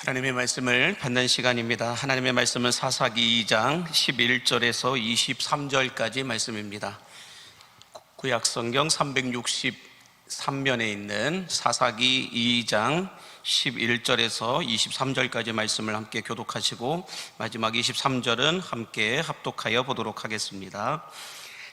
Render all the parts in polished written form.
하나님의 말씀을 받는 시간입니다. 하나님의 말씀은 사사기 2장 11절에서 23절까지 말씀입니다. 구약성경 363면에 있는 사사기 2장 11절에서 23절까지 말씀을 함께 교독하시고 마지막 23절은 함께 합독하여 보도록 하겠습니다.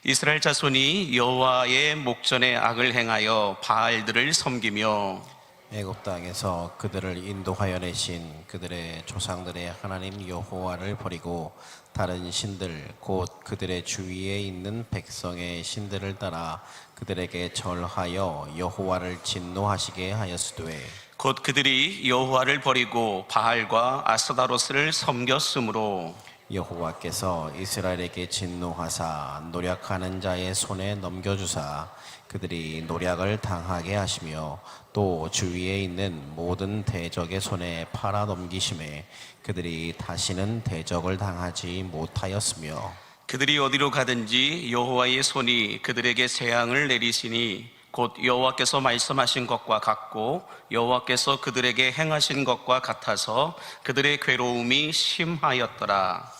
이스라엘 자손이 여호와의 목전에 악을 행하여 바알들을 섬기며 애굽 땅에서 그들을 인도하여 내신 그들의 조상들의 하나님 여호와를 버리고 다른 신들 곧 그들의 주위에 있는 백성의 신들을 따라 그들에게 절하여 여호와를 진노하시게 하였으되 곧 그들이 여호와를 버리고 바알과 아스타로스를 섬겼으므로 여호와께서 이스라엘에게 진노하사 노략하는 자의 손에 넘겨주사 그들이 노략을 당하게 하시며 또 주위에 있는 모든 대적의 손에 팔아 넘기심에 그들이 다시는 대적을 당하지 못하였으며 그들이 어디로 가든지 여호와의 손이 그들에게 재앙을 내리시니 곧 여호와께서 말씀하신 것과 같고 여호와께서 그들에게 행하신 것과 같아서 그들의 괴로움이 심하였더라.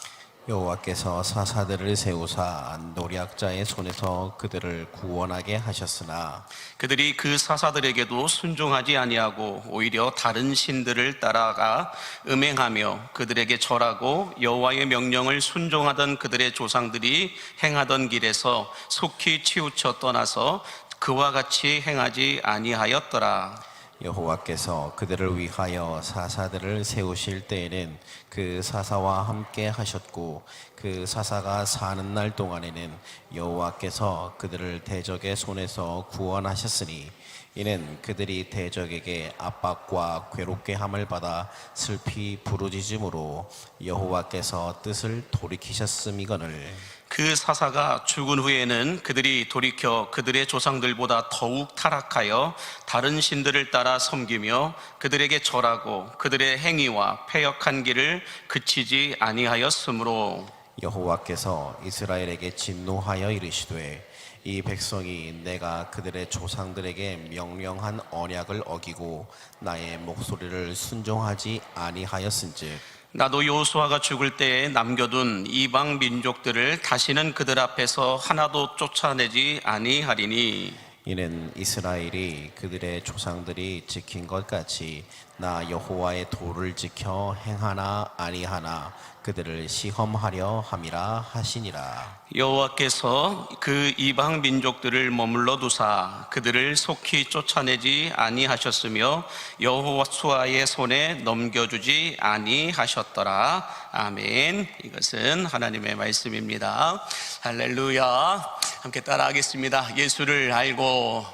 여호와께서 사사들을 세우사 노략자의 손에서 그들을 구원하게 하셨으나 그들이 그 사사들에게도 순종하지 아니하고 오히려 다른 신들을 따라가 음행하며 그들에게 절하고 여호와의 명령을 순종하던 그들의 조상들이 행하던 길에서 속히 치우쳐 떠나서 그와 같이 행하지 아니하였더라. 여호와께서 그들을 위하여 사사들을 세우실 때에는 그 사사와 함께 하셨고 그 사사가 사는 날 동안에는 여호와께서 그들을 대적의 손에서 구원하셨으니 이는 그들이 대적에게 압박과 괴롭게 함을 받아 슬피 부르짖음으로 여호와께서 뜻을 돌이키셨음이거늘 그 사사가 죽은 후에는 그들이 돌이켜 그들의 조상들보다 더욱 타락하여 다른 신들을 따라 섬기며 그들에게 절하고 그들의 행위와 패역한 길을 그치지 아니하였으므로 여호와께서 이스라엘에게 진노하여 이르시되 이 백성이 내가 그들의 조상들에게 명령한 언약을 어기고 나의 목소리를 순종하지 아니하였은즉 나도 여호수아가 죽을 때에 남겨둔 이방 민족들을 다시는 그들 앞에서 하나도 쫓아내지 아니하리니 이는 이스라엘이 그들의 조상들이 지킨 것 같이 나 여호와의 도를 지켜 행하나 아니하나 그들을 시험하려 함이라 하시니라. 여호와께서 그 이방 민족들을 머물러 두사 그들을 속히 쫓아내지 아니하셨으며 여호수아의 손에 넘겨주지 아니하셨더라. 아멘. 이것은 하나님의 말씀입니다. 할렐루야. 함께 따라하겠습니다. 예수를 알고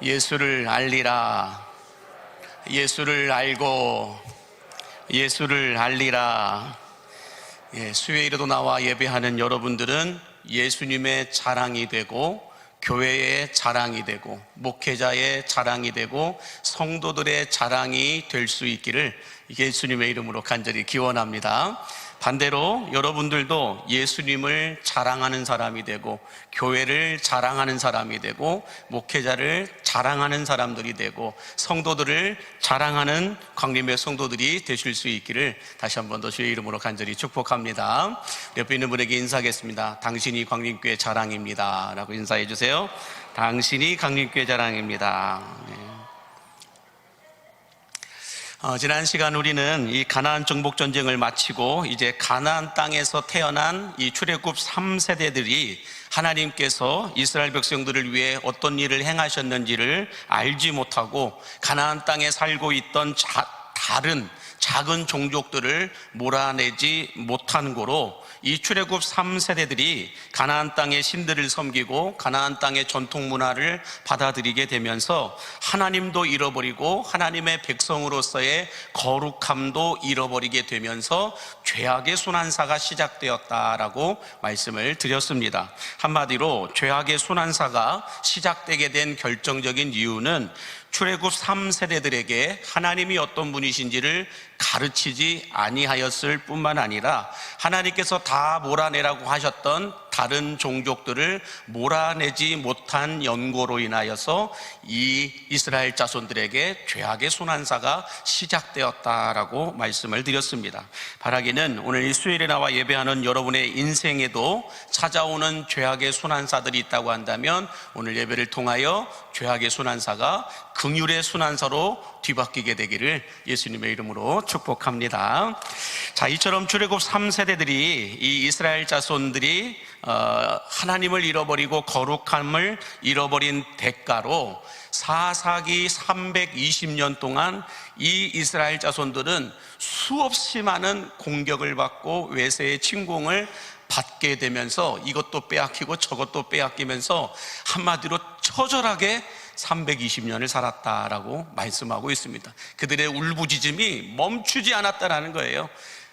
예수를 알리라. 예수를 알고 예수를 알리라. 수요일에도 나와 예배하는 여러분들은 예수님의 자랑이 되고 교회의 자랑이 되고 목회자의 자랑이 되고 성도들의 자랑이 될 수 있기를 예수님의 이름으로 간절히 기원합니다. 반대로 여러분들도 예수님을 자랑하는 사람이 되고 교회를 자랑하는 사람이 되고 목회자를 자랑하는 사람들이 되고 성도들을 자랑하는 광림의 성도들이 되실 수 있기를 다시 한 번 더 주의 이름으로 간절히 축복합니다. 옆에 있는 분에게 인사하겠습니다. 당신이 광림교회 자랑입니다 라고 인사해 주세요. 당신이 광림교회 자랑입니다. 지난 시간 우리는 이 가나안 정복 전쟁을 마치고 이제 가나안 땅에서 태어난 이 출애굽 3세대들이 하나님께서 이스라엘 백성들을 위해 어떤 일을 행하셨는지를 알지 못하고 가나안 땅에 살고 있던 다른 작은 종족들을 몰아내지 못한 고로 이 출애굽 3세대들이 가나안 땅의 신들을 섬기고 가나안 땅의 전통 문화를 받아들이게 되면서 하나님도 잃어버리고 하나님의 백성으로서의 거룩함도 잃어버리게 되면서 죄악의 순환사가 시작되었다라고 말씀을 드렸습니다. 한마디로 죄악의 순환사가 시작되게 된 결정적인 이유는 출애굽 3세대들에게 하나님이 어떤 분이신지를 가르치지 아니하였을 뿐만 아니라 하나님께서 다 몰아내라고 하셨던 다른 종족들을 몰아내지 못한 연고로 인하여서 이 이스라엘 자손들에게 죄악의 순환사가 시작되었다라고 말씀을 드렸습니다. 바라기는 오늘 이 수요일에 나와 예배하는 여러분의 인생에도 찾아오는 죄악의 순환사들이 있다고 한다면 오늘 예배를 통하여 죄악의 순환사가 긍휼의 순환사로 뒤바뀌게 되기를 예수님의 이름으로 축복합니다. 자, 이처럼 출애굽 3세대들이 이 이스라엘 자손들이 하나님을 잃어버리고 거룩함을 잃어버린 대가로 사사기 320년 동안 이 이스라엘 자손들은 수없이 많은 공격을 받고 외세의 침공을 받게 되면서 이것도 빼앗기고 저것도 빼앗기면서 한마디로 처절하게 320년을 살았다라고 말씀하고 있습니다. 그들의 울부짖음이 멈추지 않았다라는 거예요.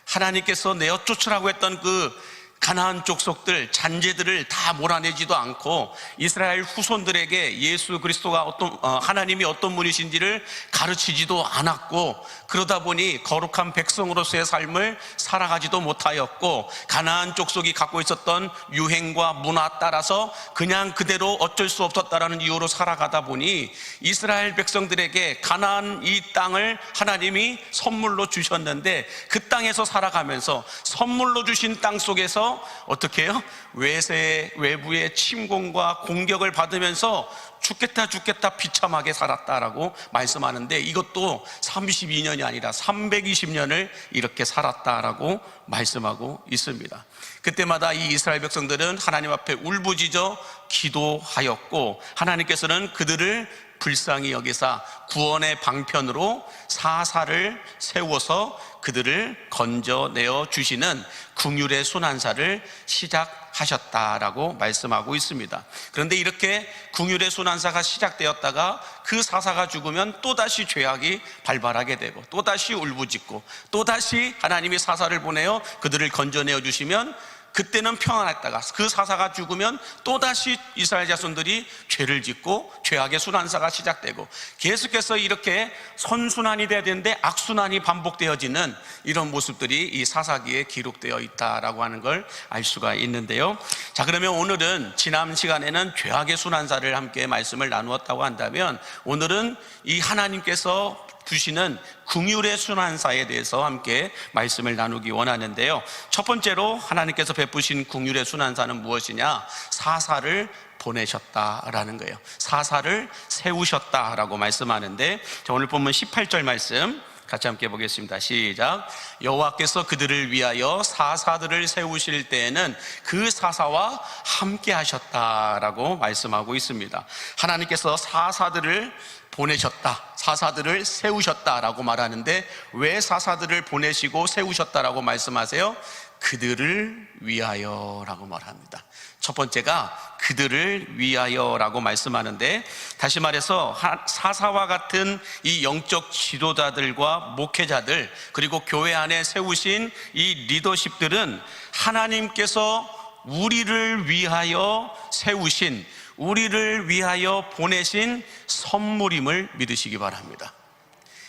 하나님께서 내어 쫓으라고 했던 그 가나안 족속들, 잔재들을 다 몰아내지도 않고 이스라엘 후손들에게 예수 그리스도가 하나님이 어떤 분이신지를 가르치지도 않았고, 그러다 보니 거룩한 백성으로서의 삶을 살아가지도 못하였고, 가나안 족속이 갖고 있었던 유행과 문화 따라서 그냥 그대로 어쩔 수 없었다라는 이유로 살아가다 보니 이스라엘 백성들에게 가나안 이 땅을 하나님이 선물로 주셨는데, 그 땅에서 살아가면서 선물로 주신 땅 속에서 어떻게 해요? 외부의 침공과 공격을 받으면서 죽겠다 비참하게 살았다라고 말씀하는데, 이것도 32년이 아니라 320년을 이렇게 살았다라고 말씀하고 있습니다. 그때마다 이 이스라엘 백성들은 하나님 앞에 울부짖어 기도하였고, 하나님께서는 그들을 불쌍히 여기사 구원의 방편으로 사사를 세워서 그들을 건져내어 주시는 긍휼의 순환사를 시작하셨다라고 말씀하고 있습니다. 그런데 이렇게 긍휼의 순환사가 시작되었다가 그 사사가 죽으면 또다시 죄악이 발발하게 되고, 또다시 울부짖고, 또다시 하나님이 사사를 보내어 그들을 건져내어 주시면 그때는 평안했다가 그 사사가 죽으면 또다시 이스라엘 자손들이 죄를 짓고 죄악의 순환사가 시작되고, 계속해서 이렇게 선순환이 돼야 되는데 악순환이 반복되어지는 이런 모습들이 이 사사기에 기록되어 있다라고 하는 걸 알 수가 있는데요. 자, 그러면 오늘은 지난 시간에는 죄악의 순환사를 함께 말씀을 나누었다고 한다면, 오늘은 이 하나님께서 주시는 긍휼의 순환사에 대해서 함께 말씀을 나누기 원하는데요. 첫 번째로 하나님께서 베푸신 긍휼의 순환사는 무엇이냐? 사사를 보내셨다라는 거예요. 사사를 세우셨다라고 말씀하는데, 오늘 본문 18절 말씀 같이 함께 보겠습니다. 시작. 여호와께서 그들을 위하여 사사들을 세우실 때에는 그 사사와 함께 하셨다라고 말씀하고 있습니다. 하나님께서 사사들을 보내셨다, 사사들을 세우셨다라고 말하는데, 왜 사사들을 보내시고 세우셨다라고 말씀하세요? 그들을 위하여라고 말합니다. 첫 번째가 그들을 위하여라고 말씀하는데, 다시 말해서 사사와 같은 이 영적 지도자들과 목회자들, 그리고 교회 안에 세우신 이 리더십들은 하나님께서 우리를 위하여 세우신, 우리를 위하여 보내신 선물임을 믿으시기 바랍니다.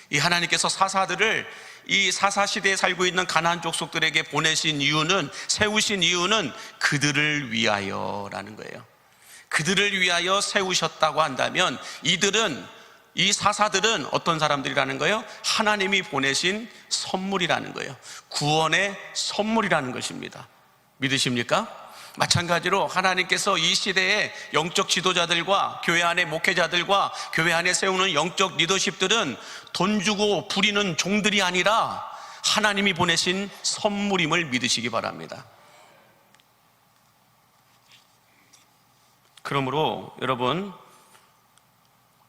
이 하나님께서 사사들을 이 사사시대에 살고 있는 가나안 족속들에게 보내신 이유는, 세우신 이유는 그들을 위하여라는 거예요. 그들을 위하여 세우셨다고 한다면, 이 사사들은 어떤 사람들이라는 거예요? 하나님이 보내신 선물이라는 거예요. 구원의 선물이라는 것입니다. 믿으십니까? 마찬가지로 하나님께서 이 시대의 영적 지도자들과 교회 안의 목회자들과 교회 안에 세우는 영적 리더십들은 돈 주고 부리는 종들이 아니라 하나님이 보내신 선물임을 믿으시기 바랍니다. 그러므로 여러분,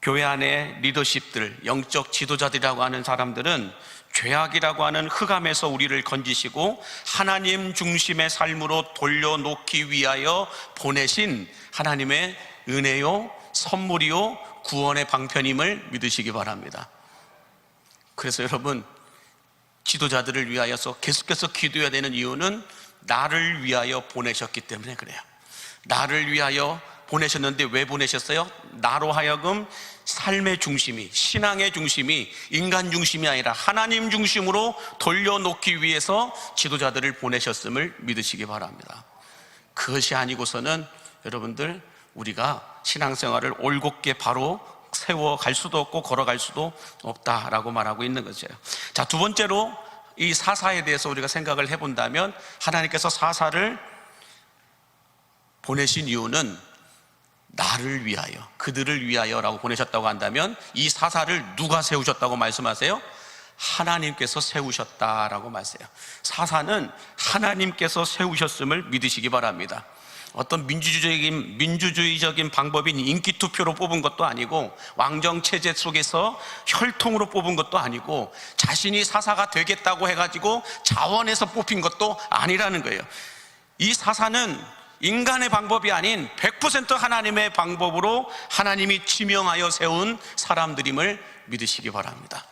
교회 안의 리더십들, 영적 지도자들이라고 하는 사람들은 죄악이라고 하는 흑암에서 우리를 건지시고 하나님 중심의 삶으로 돌려놓기 위하여 보내신 하나님의 은혜요, 선물이요, 구원의 방편임을 믿으시기 바랍니다. 그래서 여러분, 지도자들을 위하여서 계속해서 기도해야 되는 이유는 나를 위하여 보내셨기 때문에 그래요. 나를 위하여 보내셨는데 왜 보내셨어요? 나로 하여금 삶의 중심이, 신앙의 중심이 인간 중심이 아니라 하나님 중심으로 돌려놓기 위해서 지도자들을 보내셨음을 믿으시기 바랍니다. 그것이 아니고서는 여러분들 우리가 신앙생활을 올곧게 바로 세워갈 수도 없고 걸어갈 수도 없다라고 말하고 있는 거죠. 자, 두 번째로 이 사사에 대해서 우리가 생각을 해본다면, 하나님께서 사사를 보내신 이유는 나를 위하여, 그들을 위하여라고 보내셨다고 한다면, 이 사사를 누가 세우셨다고 말씀하세요? 하나님께서 세우셨다라고 말씀해요. 사사는 하나님께서 세우셨음을 믿으시기 바랍니다. 어떤 민주주의적인 방법인 인기투표로 뽑은 것도 아니고, 왕정체제 속에서 혈통으로 뽑은 것도 아니고, 자신이 사사가 되겠다고 해가지고 자원해서 뽑힌 것도 아니라는 거예요. 이 사사는 인간의 방법이 아닌 100% 하나님의 방법으로 하나님이 지명하여 세운 사람들임을 믿으시기 바랍니다.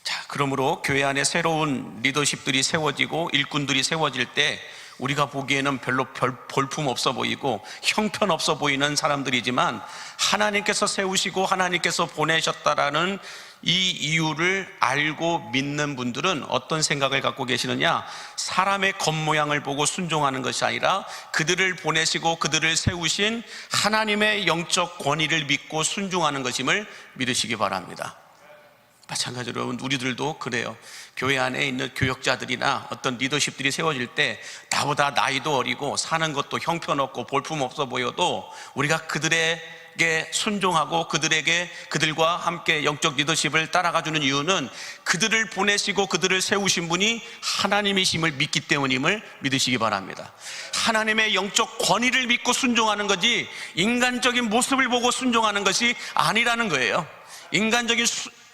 자, 그러므로 교회 안에 새로운 리더십들이 세워지고 일꾼들이 세워질 때 우리가 보기에는 별로 볼품 없어 보이고 형편없어 보이는 사람들이지만, 하나님께서 세우시고 하나님께서 보내셨다라는 이 이유를 알고 믿는 분들은 어떤 생각을 갖고 계시느냐? 사람의 겉모양을 보고 순종하는 것이 아니라 그들을 보내시고 그들을 세우신 하나님의 영적 권위를 믿고 순종하는 것임을 믿으시기 바랍니다. 마찬가지로 우리들도 그래요. 교회 안에 있는 교역자들이나 어떤 리더십들이 세워질 때 나보다 나이도 어리고 사는 것도 형편없고 볼품없어 보여도 우리가 그들에게 순종하고 그들과 함께 영적 리더십을 따라가주는 이유는 그들을 보내시고 그들을 세우신 분이 하나님이심을 믿기 때문임을 믿으시기 바랍니다. 하나님의 영적 권위를 믿고 순종하는 거지 인간적인 모습을 보고 순종하는 것이 아니라는 거예요. 인간적인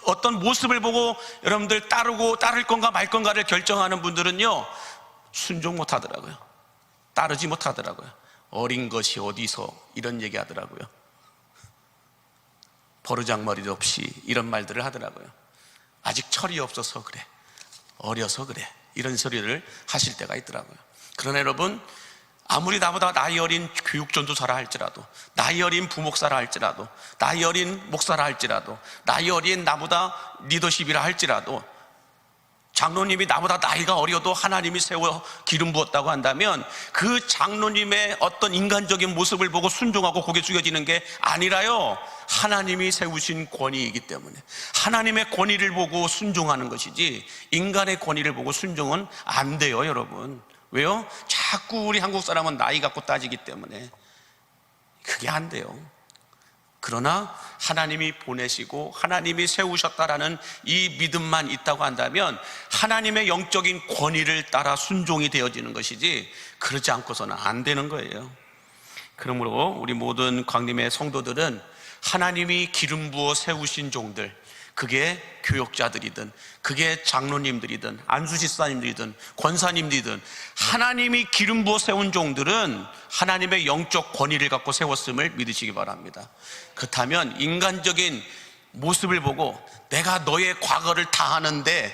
어떤 모습을 보고 여러분들 따를 건가 말 건가를 결정하는 분들은요, 순종 못 하더라고요. 따르지 못하더라고요. 어린 것이 어디서 이런 얘기 하더라고요. 버르장머리도 없이 이런 말들을 하더라고요. 아직 철이 없어서 그래, 어려서 그래, 이런 소리를 하실 때가 있더라고요. 그러나 여러분, 아무리 나보다 나이 어린 교육전도사라 할지라도, 나이 어린 부목사라 할지라도, 나이 어린 목사라 할지라도, 나이 어린 나보다 리더십이라 할지라도, 장로님이 나보다 나이가 어려도 하나님이 세워 기름 부었다고 한다면 그 장로님의 어떤 인간적인 모습을 보고 순종하고 고개 숙여지는 게 아니라요, 하나님이 세우신 권위이기 때문에 하나님의 권위를 보고 순종하는 것이지 인간의 권위를 보고 순종은 안 돼요, 여러분. 왜요? 자꾸 우리 한국 사람은 나이 갖고 따지기 때문에 그게 안 돼요. 그러나 하나님이 보내시고 하나님이 세우셨다라는 이 믿음만 있다고 한다면 하나님의 영적인 권위를 따라 순종이 되어지는 것이지, 그렇지 않고서는 안 되는 거예요. 그러므로 우리 모든 광림의 성도들은 하나님이 기름 부어 세우신 종들, 그게 교역자들이든 그게 장로님들이든 안수집사님들이든 권사님들이든, 하나님이 기름 부어 세운 종들은 하나님의 영적 권위를 갖고 세웠음을 믿으시기 바랍니다. 그렇다면 인간적인 모습을 보고 내가 너의 과거를 다 아는데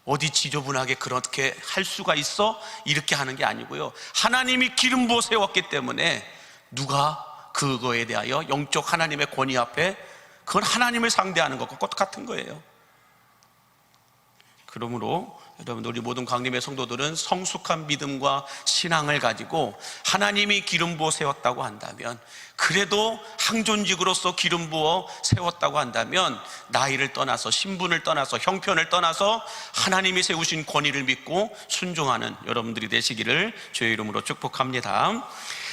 어디 지저분하게 그렇게 할 수가 있어? 이렇게 하는 게 아니고요, 하나님이 기름 부어 세웠기 때문에 누가 그거에 대하여 영적 하나님의 권위 앞에, 그건 하나님을 상대하는 것과 똑같은 거예요. 그러므로 여러분들, 우리 모든 광림의 성도들은 성숙한 믿음과 신앙을 가지고 하나님이 기름 부어 세웠다고 한다면, 그래도 항존직으로서 기름 부어 세웠다고 한다면 나이를 떠나서, 신분을 떠나서, 형편을 떠나서 하나님이 세우신 권위를 믿고 순종하는 여러분들이 되시기를 주의 이름으로 축복합니다.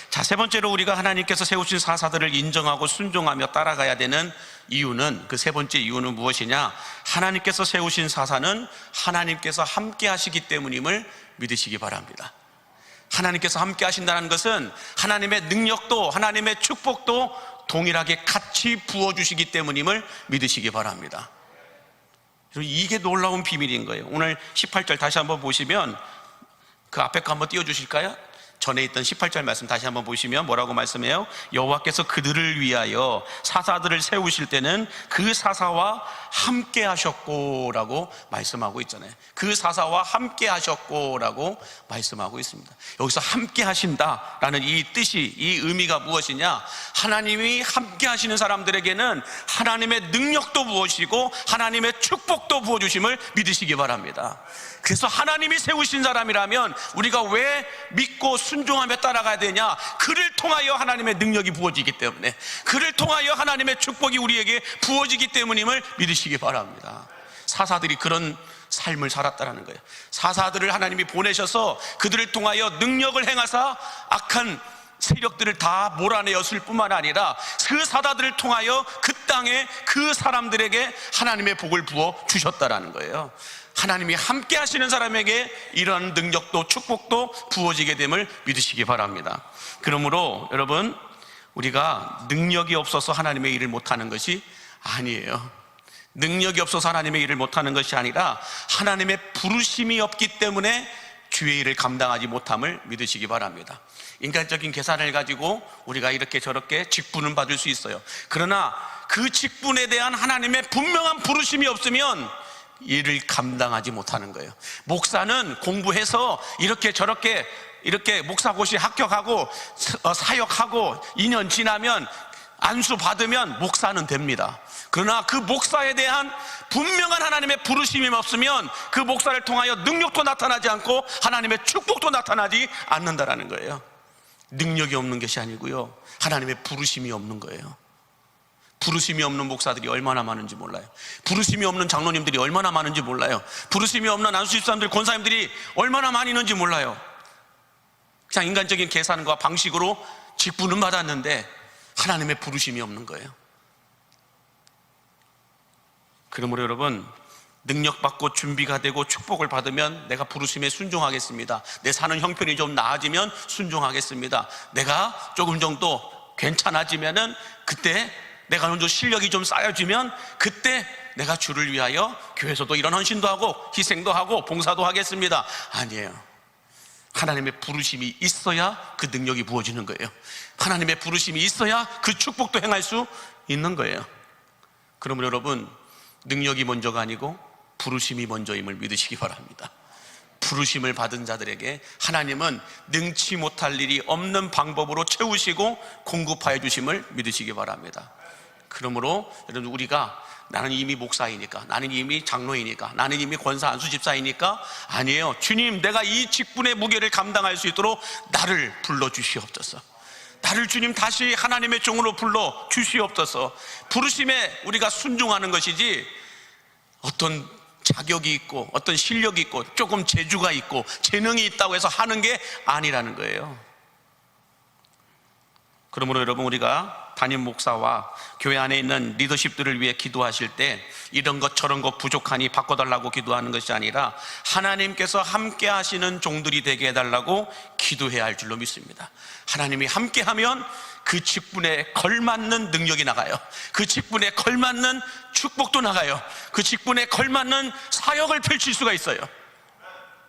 자, 세 번째로 우리가 하나님께서 세우신 사사들을 인정하고 순종하며 따라가야 되는 이유는, 그 세 번째 이유는 무엇이냐? 하나님께서 세우신 사사는 하나님께서 함께 하시기 때문임을 믿으시기 바랍니다. 하나님께서 함께 하신다는 것은 하나님의 능력도 하나님의 축복도 동일하게 같이 부어주시기 때문임을 믿으시기 바랍니다. 이게 놀라운 비밀인 거예요. 오늘 18절 다시 한번 보시면, 그 앞에 거 한번 띄워주실까요? 전에 있던 18절 말씀 다시 한번 보시면 뭐라고 말씀해요? 여호와께서 그들을 위하여 사사들을 세우실 때는 그 사사와 함께 하셨고라고 말씀하고 있잖아요. 그 사사와 함께 하셨고라고 말씀하고 있습니다. 여기서 함께 하신다라는 이 뜻이, 이 의미가 무엇이냐? 하나님이 함께 하시는 사람들에게는 하나님의 능력도 부어주시고 하나님의 축복도 부어주심을 믿으시기 바랍니다. 그래서 하나님이 세우신 사람이라면 우리가 왜 믿고 순종하며 따라가야 되냐? 그를 통하여 하나님의 능력이 부어지기 때문에, 그를 통하여 하나님의 축복이 우리에게 부어지기 때문임을 믿으시기 바랍니다. 사사들이 그런 삶을 살았다는 거예요. 사사들을 하나님이 보내셔서 그들을 통하여 능력을 행하사 악한 세력들을 다 몰아내었을 뿐만 아니라 그 사사들을 통하여 그 땅에 그 사람들에게 하나님의 복을 부어 주셨다라는 거예요. 하나님이 함께 하시는 사람에게 이런 능력도 축복도 부어지게 됨을 믿으시기 바랍니다. 그러므로 여러분, 우리가 능력이 없어서 하나님의 일을 못하는 것이 아니에요. 능력이 없어서 하나님의 일을 못하는 것이 아니라 하나님의 부르심이 없기 때문에 주의 일을 감당하지 못함을 믿으시기 바랍니다. 인간적인 계산을 가지고 우리가 이렇게 저렇게 직분은 받을 수 있어요. 그러나 그 직분에 대한 하나님의 분명한 부르심이 없으면 일을 감당하지 못하는 거예요. 목사는 공부해서 이렇게 저렇게 이렇게 목사고시 합격하고 사역하고 2년 지나면 안수 받으면 목사는 됩니다. 그러나 그 목사에 대한 분명한 하나님의 부르심이 없으면 그 목사를 통하여 능력도 나타나지 않고 하나님의 축복도 나타나지 않는다라는 거예요. 능력이 없는 것이 아니고요, 하나님의 부르심이 없는 거예요. 부르심이 없는 목사들이 얼마나 많은지 몰라요. 부르심이 없는 장로님들이 얼마나 많은지 몰라요. 부르심이 없는 안수집사님들, 권사님들이 얼마나 많이 있는지 몰라요. 그냥 인간적인 계산과 방식으로 직분은 받았는데 하나님의 부르심이 없는 거예요. 그러므로 여러분, 능력받고 준비가 되고 축복을 받으면 내가 부르심에 순종하겠습니다. 내 사는 형편이 좀 나아지면 순종하겠습니다. 내가 조금 정도 괜찮아지면은 그때, 내가 먼저 실력이 좀 쌓여지면 그때 내가 주를 위하여 교회에서도 이런 헌신도 하고 희생도 하고 봉사도 하겠습니다. 아니에요. 하나님의 부르심이 있어야 그 능력이 부어지는 거예요. 하나님의 부르심이 있어야 그 축복도 행할 수 있는 거예요. 그러므로 여러분, 능력이 먼저가 아니고 부르심이 먼저임을 믿으시기 바랍니다. 부르심을 받은 자들에게 하나님은 능치 못할 일이 없는 방법으로 채우시고 공급하여 주심을 믿으시기 바랍니다. 그러므로 여러분, 우리가 나는 이미 목사이니까, 나는 이미 장로이니까, 나는 이미 권사 안수집사이니까, 아니에요. 주님, 내가 이 직분의 무게를 감당할 수 있도록 나를 불러주시옵소서. 나를 주님 다시 하나님의 종으로 불러 주시옵소서. 부르심에 우리가 순종하는 것이지 어떤 자격이 있고 어떤 실력이 있고 조금 재주가 있고 재능이 있다고 해서 하는 게 아니라는 거예요. 그러므로 여러분, 우리가 담임 목사와 교회 안에 있는 리더십들을 위해 기도하실 때 이런 것 저런 것 부족하니 바꿔달라고 기도하는 것이 아니라 하나님께서 함께 하시는 종들이 되게 해달라고 기도해야 할 줄로 믿습니다. 하나님이 함께하면 그 직분에 걸맞는 능력이 나가요. 그 직분에 걸맞는 축복도 나가요. 그 직분에 걸맞는 사역을 펼칠 수가 있어요.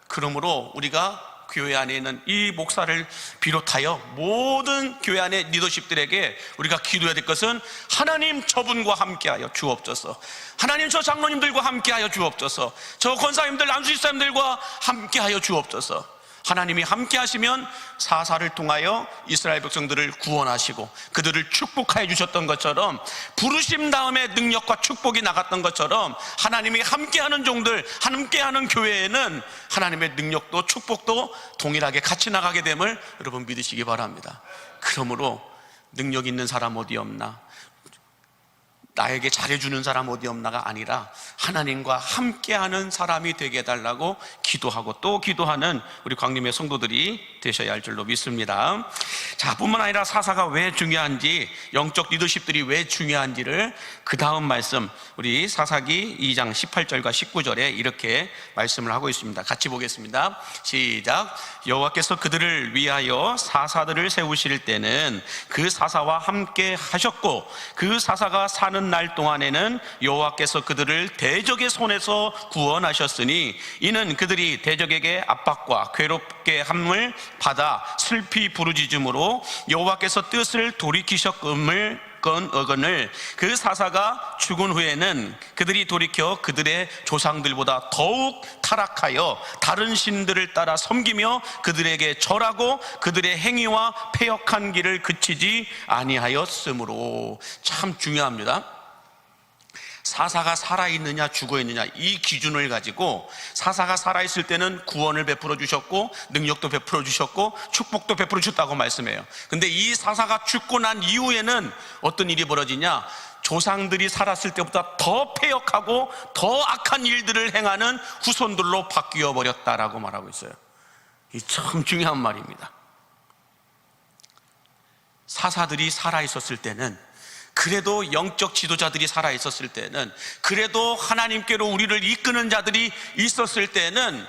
그러므로 우리가 교회 안에 있는 이 목사를 비롯하여 모든 교회 안의 리더십들에게 우리가 기도해야 될 것은 하나님, 저분과 함께하여 주옵소서. 하나님, 저 장로님들과 함께하여 주옵소서. 저 권사님들, 안수집사님들과 함께하여 주옵소서. 하나님이 함께 하시면 사사를 통하여 이스라엘 백성들을 구원하시고 그들을 축복하여 주셨던 것처럼, 부르심 다음에 능력과 축복이 나갔던 것처럼, 하나님이 함께하는 종들, 함께하는 교회에는 하나님의 능력도 축복도 동일하게 같이 나가게 됨을 여러분 믿으시기 바랍니다. 그러므로 능력 있는 사람 어디 없나, 나에게 잘해주는 사람 어디 없나가 아니라 하나님과 함께하는 사람이 되게 해달라고 기도하고 또 기도하는 우리 광림의 성도들이 되셔야 할 줄로 믿습니다. 자, 뿐만 아니라 사사가 왜 중요한지, 영적 리더십들이 왜 중요한지를 그 다음 말씀, 우리 사사기 2장 18절과 19절에 이렇게 말씀을 하고 있습니다. 같이 보겠습니다. 시작. 여호와께서 그들을 위하여 사사들을 세우실 때는 그 사사와 함께 하셨고 그 사사가 사는 살아있는 날 동안에는 여호와께서 그들을 대적의 손에서 구원하셨으니 이는 그들이 대적에게 압박과 괴롭게 함을 받아 슬피 부르짖음으로 여호와께서 뜻을 돌이키셨음을 어건을 그 사사가 죽은 후에는 그들이 돌이켜 그들의 조상들보다 더욱 타락하여 다른 신들을 따라 섬기며 그들에게 절하고 그들의 행위와 패역한 길을 그치지 아니하였으므로. 참 중요합니다. 사사가 살아있느냐 죽어있느냐 이 기준을 가지고 사사가 살아있을 때는 구원을 베풀어 주셨고 능력도 베풀어 주셨고 축복도 베풀어 주셨다고 말씀해요. 근데 이 사사가 죽고 난 이후에는 어떤 일이 벌어지냐, 조상들이 살았을 때보다 더 패역하고 더 악한 일들을 행하는 후손들로 바뀌어 버렸다라고 말하고 있어요. 이 참 중요한 말입니다. 사사들이 살아있었을 때는, 그래도 영적 지도자들이 살아있었을 때는, 그래도 하나님께로 우리를 이끄는 자들이 있었을 때는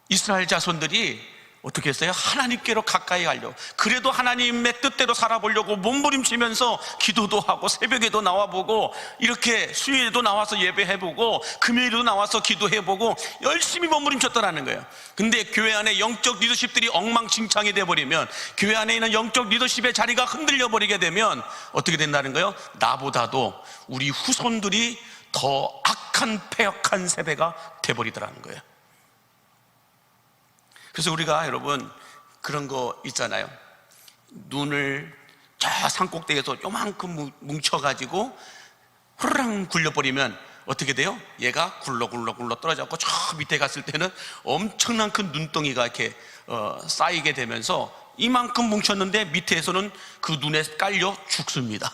이스라엘 자손들이 어떻게 했어요? 하나님께로 가까이 가려고, 그래도 하나님의 뜻대로 살아보려고 몸부림치면서 기도도 하고 새벽에도 나와보고 이렇게 수요일에도 나와서 예배해보고 금요일에도 나와서 기도해보고 열심히 몸부림쳤더라는 거예요. 근데 교회 안에 영적 리더십들이 엉망진창이 돼버리면, 교회 안에 있는 영적 리더십의 자리가 흔들려 버리게 되면 어떻게 된다는 거예요? 나보다도 우리 후손들이 더 악한 패역한 세대가 돼버리더라는 거예요. 그래서 우리가 여러분 그런 거 있잖아요. 눈을 저 산꼭대기에서 요만큼 뭉쳐가지고 후루랑 굴려버리면 어떻게 돼요? 얘가 굴러 떨어져서 저 밑에 갔을 때는 엄청난 큰 눈덩이가 이렇게 쌓이게 되면서 이만큼 뭉쳤는데 밑에서는 그 눈에 깔려 죽습니다.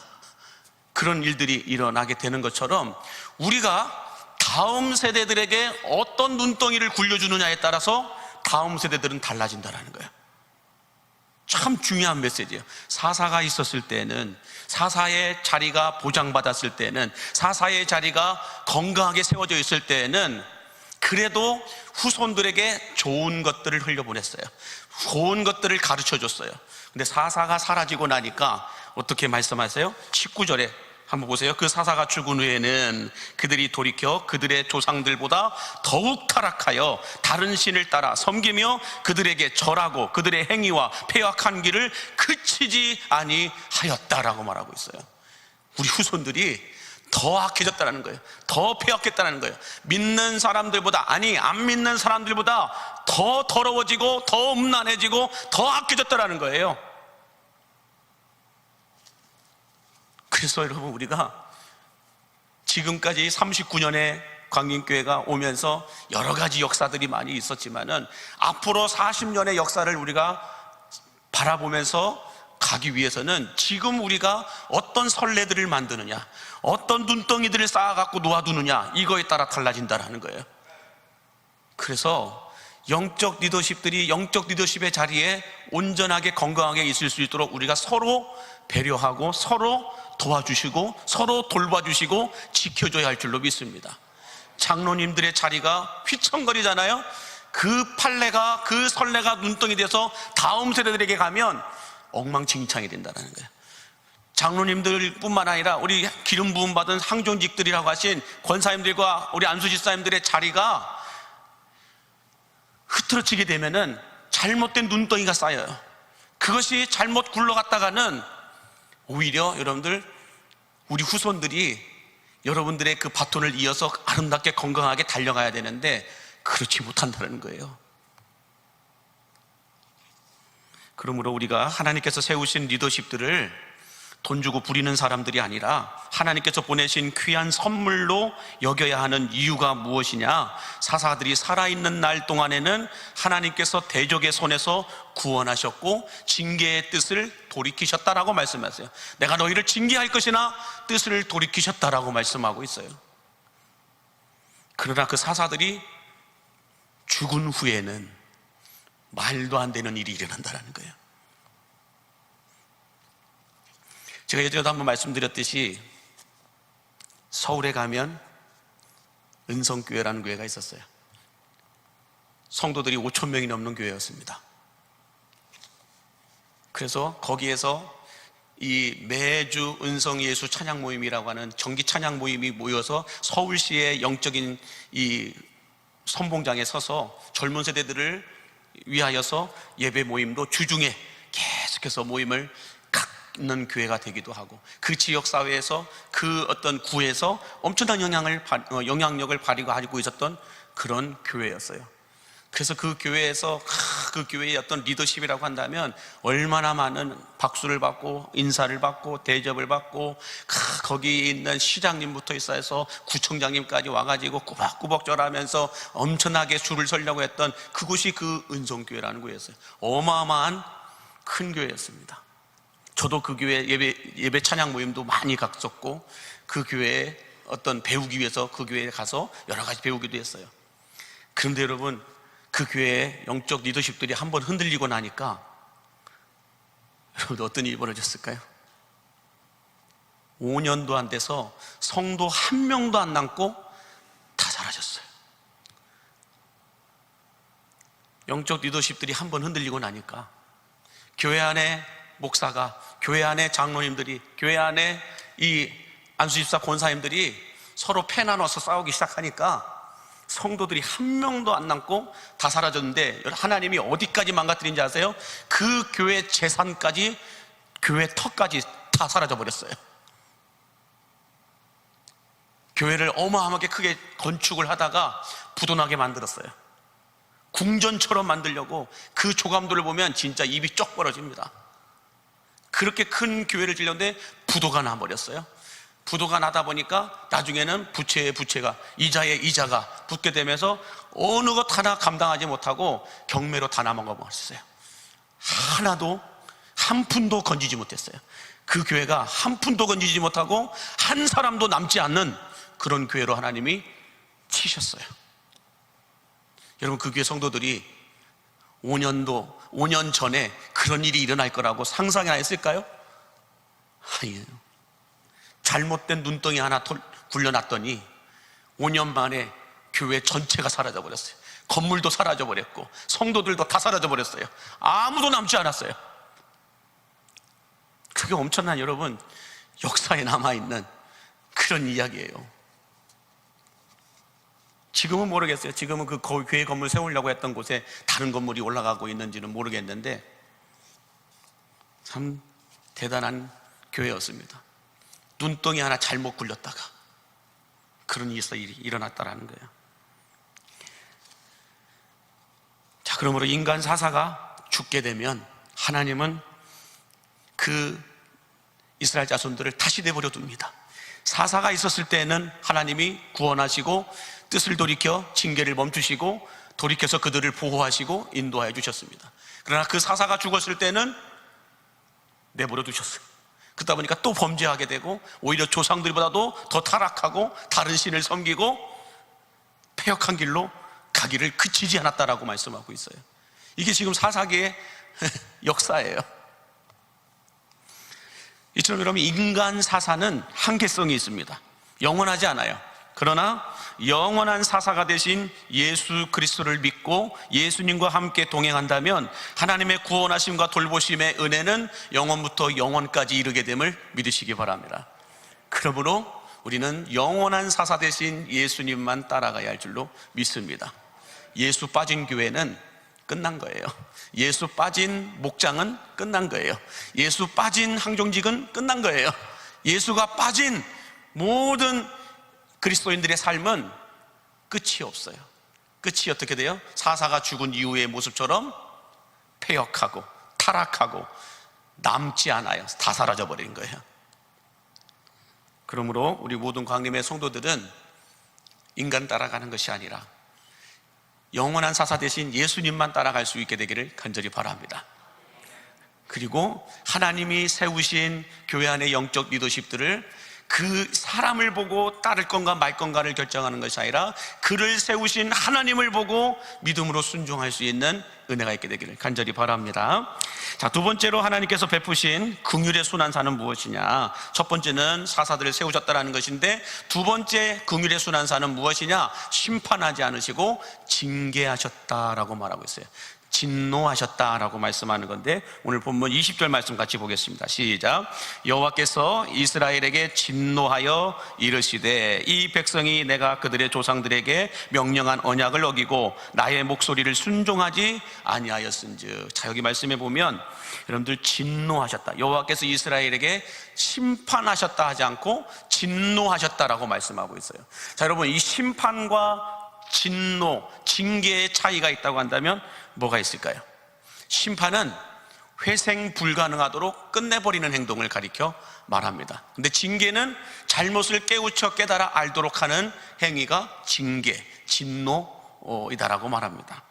그런 일들이 일어나게 되는 것처럼 우리가 다음 세대들에게 어떤 눈덩이를 굴려주느냐에 따라서 다음 세대들은 달라진다는 거예요. 참 중요한 메시지예요. 사사가 있었을 때는, 사사의 자리가 보장받았을 때는, 사사의 자리가 건강하게 세워져 있을 때는 그래도 후손들에게 좋은 것들을 흘려보냈어요. 좋은 것들을 가르쳐줬어요. 근데 사사가 사라지고 나니까 어떻게 말씀하세요? 19절에 한번 보세요. 그 사사가 죽은 후에는 그들이 돌이켜 그들의 조상들보다 더욱 타락하여 다른 신을 따라 섬기며 그들에게 절하고 그들의 행위와 패역한 길을 그치지 아니하였다라고 말하고 있어요. 우리 후손들이 더 악해졌다는 거예요. 더 패역했다는 거예요. 믿는 사람들보다, 아니 안 믿는 사람들보다 더 더러워지고 더 음란해지고 더 악해졌다는 거예요. 그래서 여러분 우리가 지금까지 39년의 광림교회가 오면서 여러 가지 역사들이 많이 있었지만은 앞으로 40년의 역사를 우리가 바라보면서 가기 위해서는 지금 우리가 어떤 선례들을 만드느냐, 어떤 눈덩이들을 쌓아갖고 놓아두느냐, 이거에 따라 달라진다는 거예요. 그래서 영적 리더십들이 영적 리더십의 자리에 온전하게 건강하게 있을 수 있도록 우리가 서로 배려하고 서로 도와주시고 서로 돌봐주시고 지켜줘야 할 줄로 믿습니다. 장로님들의 자리가 휘청거리잖아요. 그 판례가, 그 선례가 눈덩이 돼서 다음 세대들에게 가면 엉망진창이 된다는 거예요. 장로님들 뿐만 아니라 우리 기름 부음 받은 상존직들이라고 하신 권사님들과 우리 안수집사님들의 자리가 흐트러지게 되면은 잘못된 눈덩이가 쌓여요. 그것이 잘못 굴러갔다가는 오히려 여러분들, 우리 후손들이 여러분들의 그 바톤을 이어서 아름답게 건강하게 달려가야 되는데 그렇지 못한다는 거예요. 그러므로 우리가 하나님께서 세우신 리더십들을 돈 주고 부리는 사람들이 아니라 하나님께서 보내신 귀한 선물로 여겨야 하는 이유가 무엇이냐? 사사들이 살아있는 날 동안에는 하나님께서 대적의 손에서 구원하셨고 징계의 뜻을 돌이키셨다라고 말씀하세요. 내가 너희를 징계할 것이나 뜻을 돌이키셨다라고 말씀하고 있어요. 그러나 그 사사들이 죽은 후에는 말도 안 되는 일이 일어난다는 거예요. 제가 예전에도 한번 말씀드렸듯이 서울에 가면 은성교회라는 교회가 있었어요. 성도들이 5천 명이 넘는 교회였습니다. 그래서 거기에서 이 매주 은성예수 찬양 모임이라고 하는 정기 찬양 모임이 모여서 서울시의 영적인 이 선봉장에 서서 젊은 세대들을 위하여서 예배 모임도 주중에 계속해서 모임을 갖는 교회가 되기도 하고, 그 지역사회에서 그 어떤 구에서 엄청난 영향력을 발휘하고 있었던 그런 교회였어요. 그래서 그 교회에서 그 교회의 어떤 리더십이라고 한다면 얼마나 많은 박수를 받고 인사를 받고 대접을 받고, 거기 있는 시장님부터 해서 구청장님까지 와가지고 꾸벅꾸벅 절하면서 엄청나게 줄을 서려고 했던 그곳이 그 은성교회라는 교회였어요. 어마어마한 큰 교회였습니다. 저도 그 교회 예배 찬양 모임도 많이 갔었고, 그 교회에 어떤 배우기 위해서 그 교회에 가서 여러 가지 배우기도 했어요. 그런데 여러분, 그 교회의 영적 리더십들이 한번 흔들리고 나니까 여러분 어떤 일이 벌어졌을까요? 5년도 안 돼서 성도 한 명도 안 남고 다 사라졌어요. 영적 리더십들이 한번 흔들리고 나니까 교회 안에 목사가, 교회 안에 장로님들이, 교회 안에 이 안수집사 권사님들이 서로 패 나눠서 싸우기 시작하니까 성도들이 한 명도 안 남고 다 사라졌는데, 하나님이 어디까지 망가뜨린지 아세요? 그 교회 재산까지, 교회 터까지 다 사라져 버렸어요. 교회를 어마어마하게 크게 건축을 하다가 부도나게 만들었어요. 궁전처럼 만들려고 그 조감도를 보면 진짜 입이 쩍 벌어집니다. 그렇게 큰 교회를 지렸는데 부도가 나버렸어요. 부도가 나다 보니까 나중에는 부채에 부채가, 이자에 이자가 붙게 되면서 어느 것 하나 감당하지 못하고 경매로 다 남아가 버렸어요. 하나도, 한 푼도 건지지 못했어요. 그 교회가 한 푼도 건지지 못하고 한 사람도 남지 않는 그런 교회로 하나님이 치셨어요. 여러분, 그 교회 성도들이 5년 전에 그런 일이 일어날 거라고 상상이나 했을까요? 아니에요. 잘못된 눈덩이 하나 굴려놨더니 5년 만에 교회 전체가 사라져 버렸어요. 건물도 사라져 버렸고 성도들도 다 사라져 버렸어요. 아무도 남지 않았어요. 그게 엄청난, 여러분, 역사에 남아있는 그런 이야기예요. 지금은 모르겠어요. 지금은 그 교회 건물 세우려고 했던 곳에 다른 건물이 올라가고 있는지는 모르겠는데 참 대단한 교회였습니다. 눈덩이 하나 잘못 굴렸다가 그런 일이 일어났다라는 거예요. 자, 그러므로 인간 사사가 죽게 되면 하나님은 그 이스라엘 자손들을 다시 내버려 둡니다. 사사가 있었을 때는 하나님이 구원하시고 뜻을 돌이켜 징계를 멈추시고 돌이켜서 그들을 보호하시고 인도하여 주셨습니다. 그러나 그 사사가 죽었을 때는 내버려 두셨어요. 그러다 보니까 또 범죄하게 되고 오히려 조상들보다도 더 타락하고 다른 신을 섬기고 패역한 길로 가기를 그치지 않았다라고 말씀하고 있어요. 이게 지금 사사기의 역사예요. 이처럼 여러분, 인간 사사는 한계성이 있습니다. 영원하지 않아요. 그러나 영원한 사사가 되신 예수 그리스도를 믿고 예수님과 함께 동행한다면 하나님의 구원하심과 돌보심의 은혜는 영원부터 영원까지 이르게 됨을 믿으시기 바랍니다. 그러므로 우리는 영원한 사사 되신 예수님만 따라가야 할 줄로 믿습니다. 예수 빠진 교회는 끝난 거예요. 예수 빠진 목장은 끝난 거예요. 예수 빠진 항종직은 끝난 거예요. 예수가 빠진 모든 그리스도인들의 삶은 끝이 없어요. 끝이 어떻게 돼요? 사사가 죽은 이후의 모습처럼 패역하고 타락하고 남지 않아요. 다 사라져버린 거예요. 그러므로 우리 모든 광림의 성도들은 인간 따라가는 것이 아니라 영원한 사사 대신 예수님만 따라갈 수 있게 되기를 간절히 바랍니다. 그리고 하나님이 세우신 교회 안의 영적 리더십들을 그 사람을 보고 따를 건가 말 건가를 결정하는 것이 아니라 그를 세우신 하나님을 보고 믿음으로 순종할 수 있는 은혜가 있게 되기를 간절히 바랍니다. 자, 두 번째로 하나님께서 베푸신 긍휼의 순환사는 무엇이냐? 첫 번째는 사사들을 세우셨다는 것인데, 두 번째 긍휼의 순환사는 무엇이냐? 심판하지 않으시고 징계하셨다라고 말하고 있어요. 진노하셨다라고 말씀하는 건데, 오늘 본문 20절 말씀 같이 보겠습니다. 시작. 여호와께서 이스라엘에게 진노하여 이르시되 이 백성이 내가 그들의 조상들에게 명령한 언약을 어기고 나의 목소리를 순종하지 아니하였은즉. 자, 여기 말씀해 보면 여러분들 진노하셨다, 여호와께서 이스라엘에게 심판하셨다 하지 않고 진노하셨다라고 말씀하고 있어요. 자, 여러분, 이 심판과 진노, 징계의 차이가 있다고 한다면 뭐가 있을까요? 심판은 회생 불가능하도록 끝내버리는 행동을 가리켜 말합니다. 근데 징계는 잘못을 깨우쳐 깨달아 알도록 하는 행위가 징계, 진노이다라고 말합니다.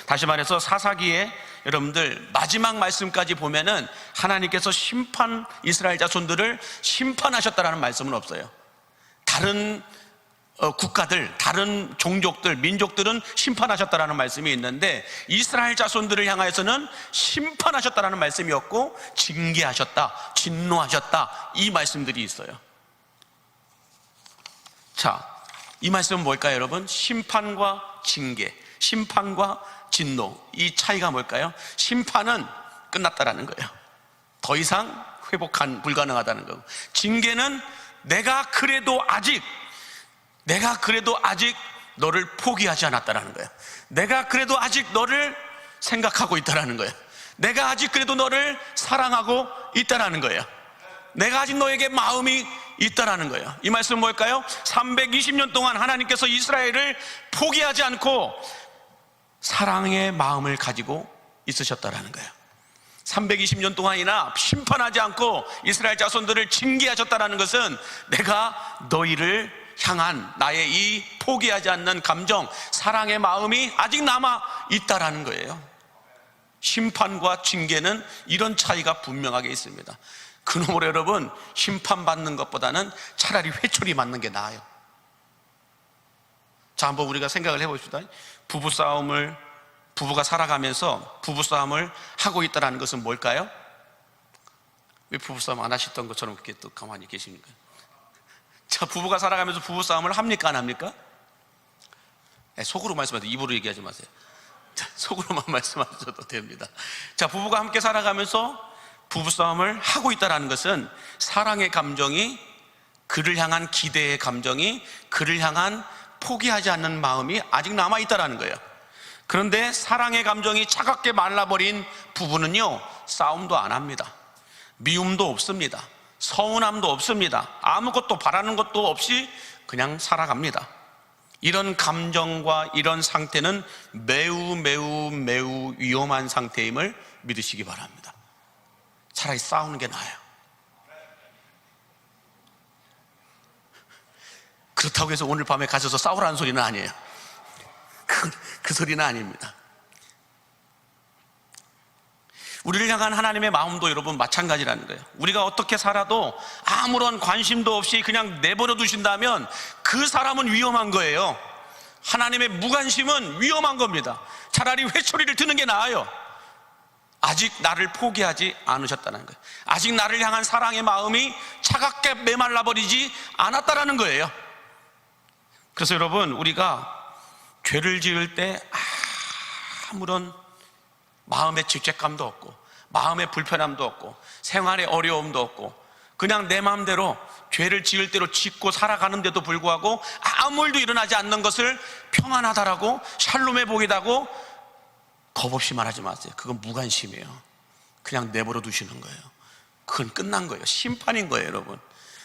다시 말해서 사사기에 여러분들 마지막 말씀까지 보면은 하나님께서 이스라엘 자손들을 심판하셨다라는 말씀은 없어요. 다른 국가들, 다른 종족들, 민족들은 심판하셨다라는 말씀이 있는데 이스라엘 자손들을 향하여서는 심판하셨다라는 말씀이 없고 징계하셨다, 진노하셨다, 이 말씀들이 있어요. 자, 이 말씀은 뭘까요, 여러분? 심판과 징계, 심판과 진노, 이 차이가 뭘까요? 심판은 끝났다라는 거예요. 더 이상 회복한 불가능하다는 거고, 징계는 내가 그래도 아직 너를 포기하지 않았다라는 거예요. 내가 그래도 아직 너를 생각하고 있다라는 거예요. 내가 아직 그래도 너를 사랑하고 있다라는 거예요. 내가 아직 너에게 마음이 있다라는 거예요. 이 말씀은 뭘까요? 320년 동안 하나님께서 이스라엘을 포기하지 않고 사랑의 마음을 가지고 있으셨다라는 거예요. 320년 동안이나 심판하지 않고 이스라엘 자손들을 징계하셨다라는 것은 내가 너희를 향한 나의 이 포기하지 않는 감정, 사랑의 마음이 아직 남아 있다라는 거예요. 심판과 징계는 이런 차이가 분명하게 있습니다. 그러므로 여러분, 심판받는 것보다는 차라리 회초리 맞는 게 나아요. 자, 한번 우리가 생각을 해봅시다. 부부가 살아가면서 부부싸움을 하고 있다는 것은 뭘까요? 왜 부부싸움 안 하셨던 것처럼 그렇게 또 가만히 계십니까? 자, 부부가 살아가면서 부부싸움을 합니까, 안 합니까? 속으로 말씀하세요. 입으로 얘기하지 마세요. 자, 속으로만 말씀하셔도 됩니다. 자, 부부가 함께 살아가면서 부부싸움을 하고 있다는 것은 사랑의 감정이, 그를 향한 기대의 감정이, 그를 향한 포기하지 않는 마음이 아직 남아있다는 거예요. 그런데 사랑의 감정이 차갑게 말라버린 부부는요, 싸움도 안 합니다. 미움도 없습니다. 서운함도 없습니다. 아무것도 바라는 것도 없이 그냥 살아갑니다. 이런 감정과 이런 상태는 매우 위험한 상태임을 믿으시기 바랍니다. 차라리 싸우는 게 나아요. 그렇다고 해서 오늘 밤에 가셔서 싸우라는 소리는 아니에요. 그 소리는 아닙니다. 우리를 향한 하나님의 마음도 여러분 마찬가지라는 거예요. 우리가 어떻게 살아도 아무런 관심도 없이 그냥 내버려 두신다면 그 사람은 위험한 거예요. 하나님의 무관심은 위험한 겁니다. 차라리 회초리를 드는 게 나아요. 아직 나를 포기하지 않으셨다는 거예요. 아직 나를 향한 사랑의 마음이 차갑게 메말라 버리지 않았다는 거예요. 그래서 여러분, 우리가 죄를 지을 때 아무런 마음의 죄책감도 없고, 마음의 불편함도 없고, 생활의 어려움도 없고, 그냥 내 마음대로 죄를 지을 대로 짓고 살아가는데도 불구하고 아무 일도 일어나지 않는 것을 평안하다라고, 샬롬의 복이다고 겁없이 말하지 마세요. 그건 무관심이에요. 그냥 내버려 두시는 거예요. 그건 끝난 거예요. 심판인 거예요, 여러분.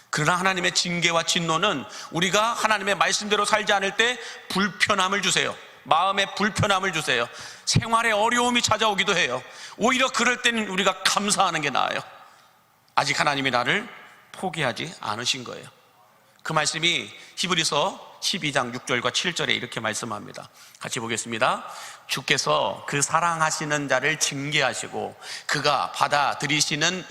그러나 하나님의 징계와 진노는 우리가 하나님의 말씀대로 살지 않을 때 불편함을 주세요. 마음에 불편함을 주세요. 생활에 어려움이 찾아오기도 해요. 오히려 그럴 때는 우리가 감사하는 게 나아요. 아직 하나님이 나를 포기하지 않으신 거예요. 그 말씀이 히브리서 12장 6절과 7절에 이렇게 말씀합니다. 같이 보겠습니다. 주께서 그 사랑하시는 자를 징계하시고 그가 받아들이시는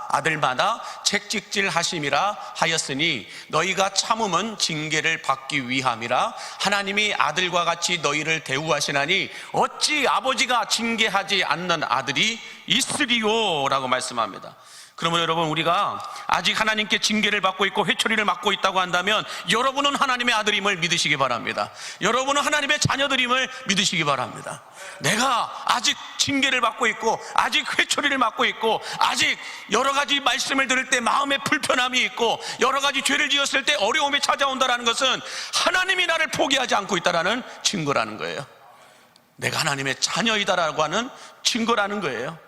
아들마다 책찍질 하심이라 하였으니 너희가 참음은 징계를 받기 위함이라. 하나님이 아들과 같이 너희를 대우하시나니 어찌 아버지가 징계하지 않는 아들이 있으리요? 라고 말씀합니다. 그러면 여러분, 우리가 아직 하나님께 징계를 받고 있고 회초리를 맞고 있다고 한다면 여러분은 하나님의 아들임을 믿으시기 바랍니다. 여러분은 하나님의 자녀들임을 믿으시기 바랍니다. 내가 아직 징계를 받고 있고 아직 회초리를 맞고 있고 아직 여러 가지 말씀을 들을 때 마음에 불편함이 있고 여러 가지 죄를 지었을 때 어려움이 찾아온다는 것은 하나님이 나를 포기하지 않고 있다는 증거라는 거예요. 내가 하나님의 자녀이다라고 하는 증거라는 거예요.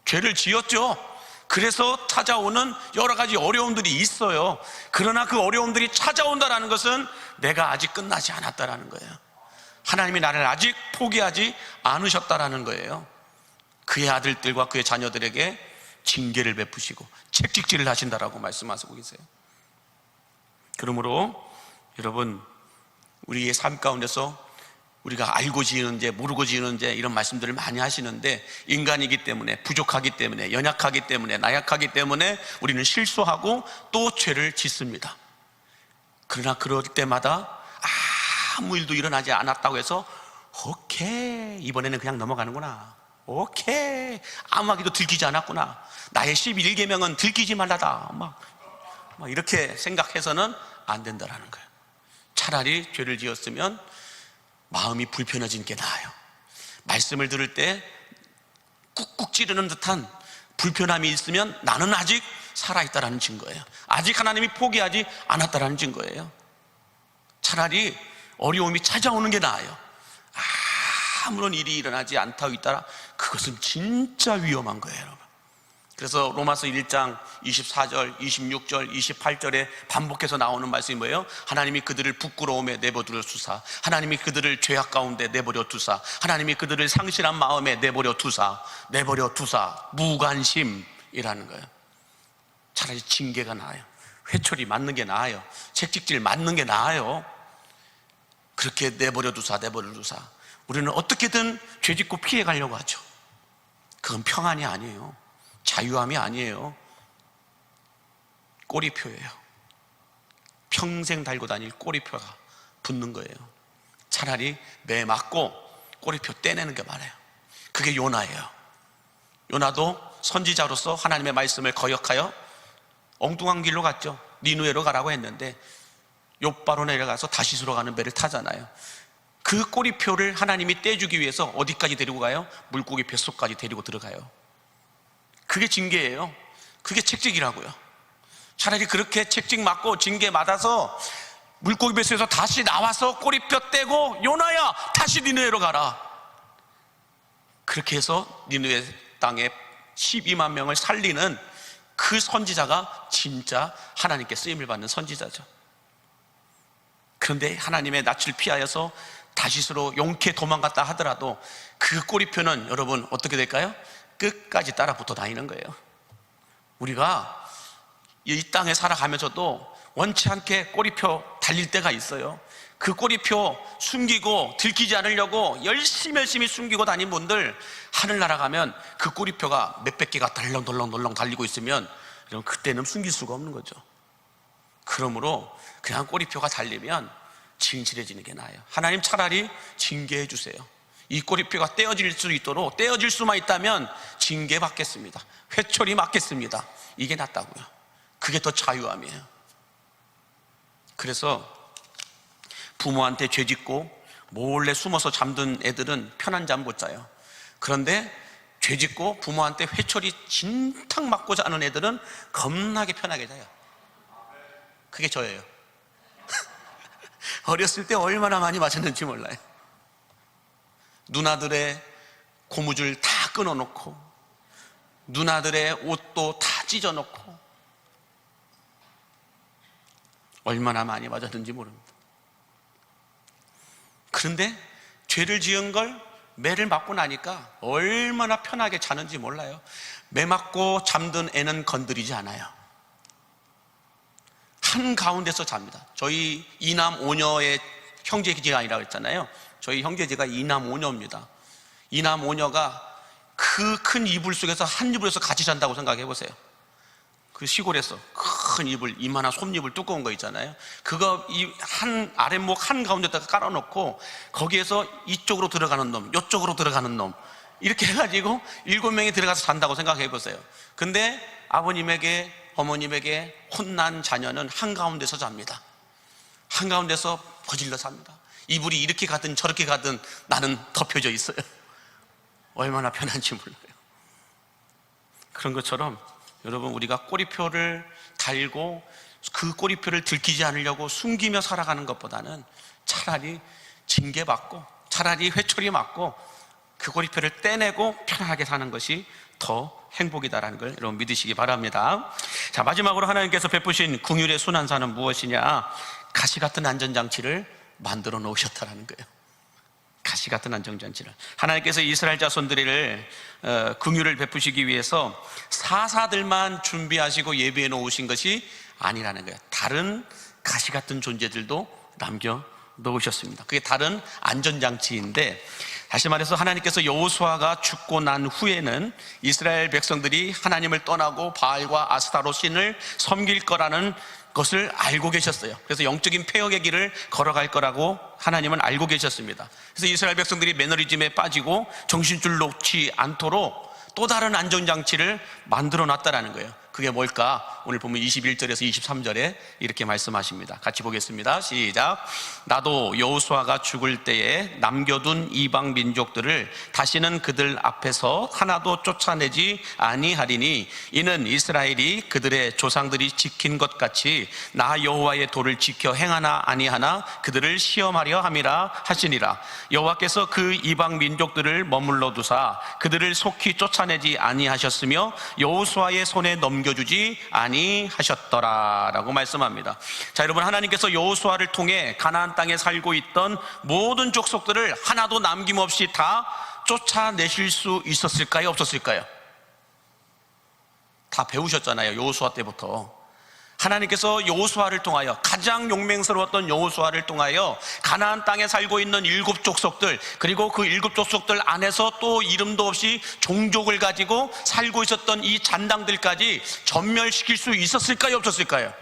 죄를 지었죠. 그래서 찾아오는 여러 가지 어려움들이 있어요. 그러나 그 어려움들이 찾아온다는 것은 내가 아직 끝나지 않았다는 거예요. 하나님이 나를 아직 포기하지 않으셨다는 거예요. 그의 아들들과 그의 자녀들에게 징계를 베푸시고 책찍질을 하신다라고 말씀하시고 계세요. 그러므로 여러분, 우리의 삶 가운데서 우리가 알고 지은 죄, 모르고 지은 죄, 이런 말씀들을 많이 하시는데, 인간이기 때문에, 부족하기 때문에, 연약하기 때문에, 나약하기 때문에 우리는 실수하고 또 죄를 짓습니다. 그러나 그럴 때마다 아무 일도 일어나지 않았다고 해서 오케이, 이번에는 그냥 넘어가는구나, 오케이, 아무하기도 들키지 않았구나, 나의 11계명은 들키지 말라다, 막 이렇게 생각해서는 안 된다는 거예요. 차라리 죄를 지었으면 마음이 불편해진 게 나아요. 말씀을 들을 때 꾹꾹 찌르는 듯한 불편함이 있으면 나는 아직 살아있다는 증거예요. 아직 하나님이 포기하지 않았다는 증거예요. 차라리 어려움이 찾아오는 게 나아요. 아무런 일이 일어나지 않다고 있다라, 그것은 진짜 위험한 거예요, 여러분. 그래서 로마서 1장 24절, 26절, 28절에 반복해서 나오는 말씀이 뭐예요? 하나님이 그들을 부끄러움에 내버려 두사, 하나님이 그들을 죄악 가운데 내버려 두사, 하나님이 그들을 상실한 마음에 내버려 두사, 무관심이라는 거예요. 차라리 징계가 나아요. 회초리 맞는 게 나아요. 책찍질 맞는 게 나아요. 그렇게 내버려 두사. 우리는 어떻게든 죄짓고 피해 가려고 하죠. 그건 평안이 아니에요. 자유함이 아니에요. 꼬리표예요. 평생 달고 다닐 꼬리표가 붙는 거예요. 차라리 매 맞고 꼬리표 떼내는 게 많아요. 그게 요나예요. 요나도 선지자로서 하나님의 말씀을 거역하여 엉뚱한 길로 갔죠. 니누에로 가라고 했는데 욥바로 내려가서 다시스로 가는 배를 타잖아요. 그 꼬리표를 하나님이 떼주기 위해서 어디까지 데리고 가요? 물고기 뱃속까지 데리고 들어가요. 그게 징계예요. 그게 책찍이라고요. 차라리 그렇게 책찍 맞고 징계 맞아서 물고기 뱃속에서 다시 나와서 꼬리뼈 떼고, 요나야 다시 니느웨로 가라, 그렇게 해서 니느웨 땅에 12만 명을 살리는 그 선지자가 진짜 하나님께 쓰임을 받는 선지자죠. 그런데 하나님의 낯을 피하여서 다시스로 용케 도망갔다 하더라도 그 꼬리표는 여러분 어떻게 될까요? 끝까지 따라 붙어 다니는 거예요. 우리가 이 땅에 살아가면서도 원치 않게 꼬리표 달릴 때가 있어요. 그 꼬리표 숨기고 들키지 않으려고 열심히 숨기고 다닌 분들, 하늘나라 가면 그 꼬리표가 몇백 개가 덜렁덜렁 달리고 있으면 여러분 그때는 숨길 수가 없는 거죠. 그러므로 그냥 꼬리표가 달리면 진실해지는 게 나아요. 하나님 차라리 징계해 주세요. 이 꼬리표가 떼어질 수 있도록, 떼어질 수만 있다면 징계 받겠습니다, 회초리 맞겠습니다, 이게 낫다고요. 그게 더 자유함이에요. 그래서 부모한테 죄짓고 몰래 숨어서 잠든 애들은 편한 잠 못 자요. 그런데 죄짓고 부모한테 회초리 진탕 맞고 자는 애들은 겁나게 편하게 자요. 그게 저예요. 어렸을 때 얼마나 많이 맞았는지 몰라요. 누나들의 고무줄 다 끊어놓고, 누나들의 옷도 다 찢어놓고, 얼마나 많이 맞았는지 모릅니다. 그런데 죄를 지은 걸 매를 맞고 나니까 얼마나 편하게 자는지 몰라요. 매 맞고 잠든 애는 건드리지 않아요. 한가운데서 잡니다. 저희 이남 오녀의 형제지가 아니라고 했잖아요. 저희 형제지가 이남 오녀입니다. 이남 오녀가 그 큰 이불 속에서 한 이불에서 같이 잔다고 생각해 보세요. 그 시골에서 큰 이불, 이만한 솜이불 두꺼운 거 있잖아요. 그거 이 한 아랫목 한 가운데다가 깔아놓고 거기에서 이쪽으로 들어가는 놈, 이쪽으로 들어가는 놈, 이렇게 해가지고 7명이 들어가서 잔다고 생각해 보세요. 근데 아버님에게 어머님에게 혼난 자녀는 한가운데서 잡니다. 한가운데서 거질러 삽니다. 이불이 이렇게 가든 저렇게 가든 나는 덮여져 있어요. 얼마나 편한지 몰라요. 그런 것처럼 여러분, 우리가 꼬리표를 달고 그 꼬리표를 들키지 않으려고 숨기며 살아가는 것보다는 차라리 징계받고 차라리 회초리 맞고 그 꼬리표를 떼내고 편안하게 사는 것이 더 행복이다라는 걸 여러분 믿으시기 바랍니다. 자, 마지막으로 하나님께서 베푸신 긍휼의 순환사는 무엇이냐? 가시 같은 안전장치를 만들어 놓으셨다라는 거예요. 가시 같은 안전장치를. 하나님께서 이스라엘 자손들을 긍휼을 베푸시기 위해서 사사들만 준비하시고 예비해 놓으신 것이 아니라는 거예요. 다른 가시 같은 존재들도 남겨 놓으셨습니다. 그게 다른 안전장치인데, 다시 말해서 하나님께서 여호수아가 죽고 난 후에는 이스라엘 백성들이 하나님을 떠나고 바알과 아스타로 신을 섬길 거라는 것을 알고 계셨어요. 그래서 영적인 폐역의 길을 걸어갈 거라고 하나님은 알고 계셨습니다. 그래서 이스라엘 백성들이 매너리즘에 빠지고 정신줄 놓지 않도록 또 다른 안전장치를 만들어 놨다라는 거예요. 그게 뭘까? 오늘 보면 21절에서 23절에 이렇게 말씀하십니다. 같이 보겠습니다. 시작. 나도 여호수아가 죽을 때에 남겨둔 이방 민족들을 다시는 그들 앞에서 하나도 쫓아내지 아니하리니 이는 이스라엘이 그들의 조상들이 지킨 것 같이 나 여호와의 도를 지켜 행하나 아니하나 그들을 시험하려 함이라 하시니라. 여호와께서 그 이방 민족들을 머물러 두사 그들을 속히 쫓아내지 아니하셨으며 여호수아의 손에 넘겨주지 아니하셨더라 라고 말씀합니다. 자, 여러분, 하나님께서 여호수아를 통해 가나안 땅에 살고 있던 모든 족속들을 하나도 남김없이 다 쫓아내실 수 있었을까요? 없었을까요? 다 배우셨잖아요. 여호수아 때부터 하나님께서 여호수아를 통하여, 가장 용맹스러웠던 여호수아를 통하여 가나안 땅에 살고 있는 7족속들, 그리고 그 7족속들 안에서 또 이름도 없이 종족을 가지고 살고 있었던 이 잔당들까지 전멸시킬 수 있었을까요? 없었을까요?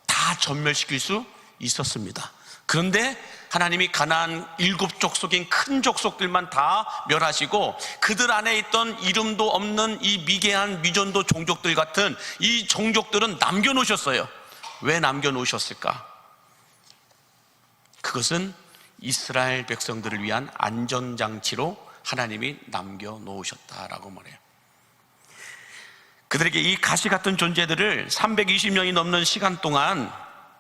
다 전멸시킬 수 있었습니다. 그런데 하나님이 가나안 7족속인 큰 족속들만 다 멸하시고 그들 안에 있던 이름도 없는 이 미개한 미전도 종족들 같은 이 종족들은 남겨놓으셨어요. 왜 남겨놓으셨을까? 그것은 이스라엘 백성들을 위한 안전장치로 하나님이 남겨놓으셨다라고 말해요. 그들에게 이 가시 같은 존재들을 320년이 넘는 시간 동안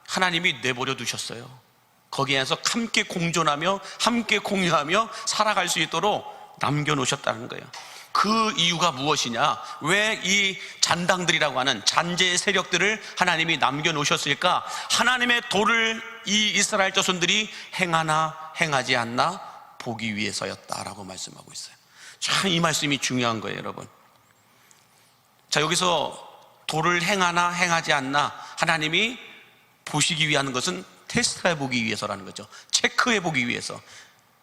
하나님이 내버려 두셨어요. 거기에서 함께 공존하며 함께 공유하며 살아갈 수 있도록 남겨놓으셨다는 거예요. 그 이유가 무엇이냐? 왜 이 잔당들이라고 하는 잔재 세력들을 하나님이 남겨놓으셨을까? 하나님의 도를 이 이스라엘 자손들이 행하나 행하지 않나 보기 위해서였다라고 말씀하고 있어요. 참, 이 말씀이 중요한 거예요, 여러분. 자, 여기서 도를 행하나 행하지 않나 하나님이 보시기 위한 것은 테스트해 보기 위해서라는 거죠. 체크해 보기 위해서.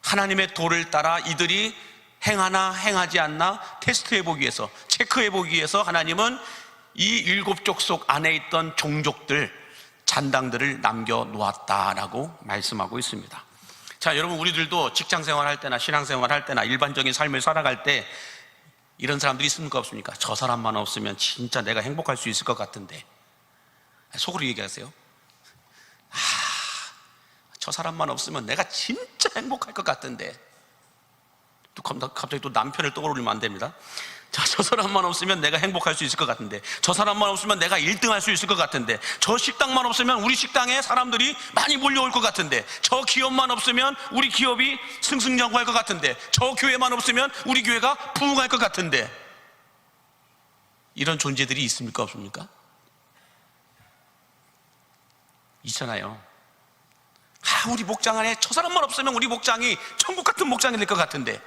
하나님의 도를 따라 이들이 행하나 행하지 않나 테스트해 보기 위해서, 체크해 보기 위해서 하나님은 이 7족속 안에 있던 종족들, 잔당들을 남겨놓았다라고 말씀하고 있습니다. 자, 여러분, 우리들도 직장생활 할 때나 신앙생활 할 때나 일반적인 삶을 살아갈 때 이런 사람들이 있습니까? 없습니까? 저 사람만 없으면 진짜 내가 행복할 수 있을 것 같은데. 속으로 얘기하세요. 저 사람만 없으면 내가 진짜 행복할 것 같은데. 또 갑자기 또 남편을 떠올리면 안 됩니다. 자, 저 사람만 없으면 내가 행복할 수 있을 것 같은데, 저 사람만 없으면 내가 1등 할 수 있을 것 같은데, 저 식당만 없으면 우리 식당에 사람들이 많이 몰려올 것 같은데, 저 기업만 없으면 우리 기업이 승승장구할 것 같은데, 저 교회만 없으면 우리 교회가 부흥할 것 같은데. 이런 존재들이 있습니까? 없습니까? 있잖아요. 우리 목장 안에 저 사람만 없으면 우리 목장이 천국 같은 목장이 될 것 같은데,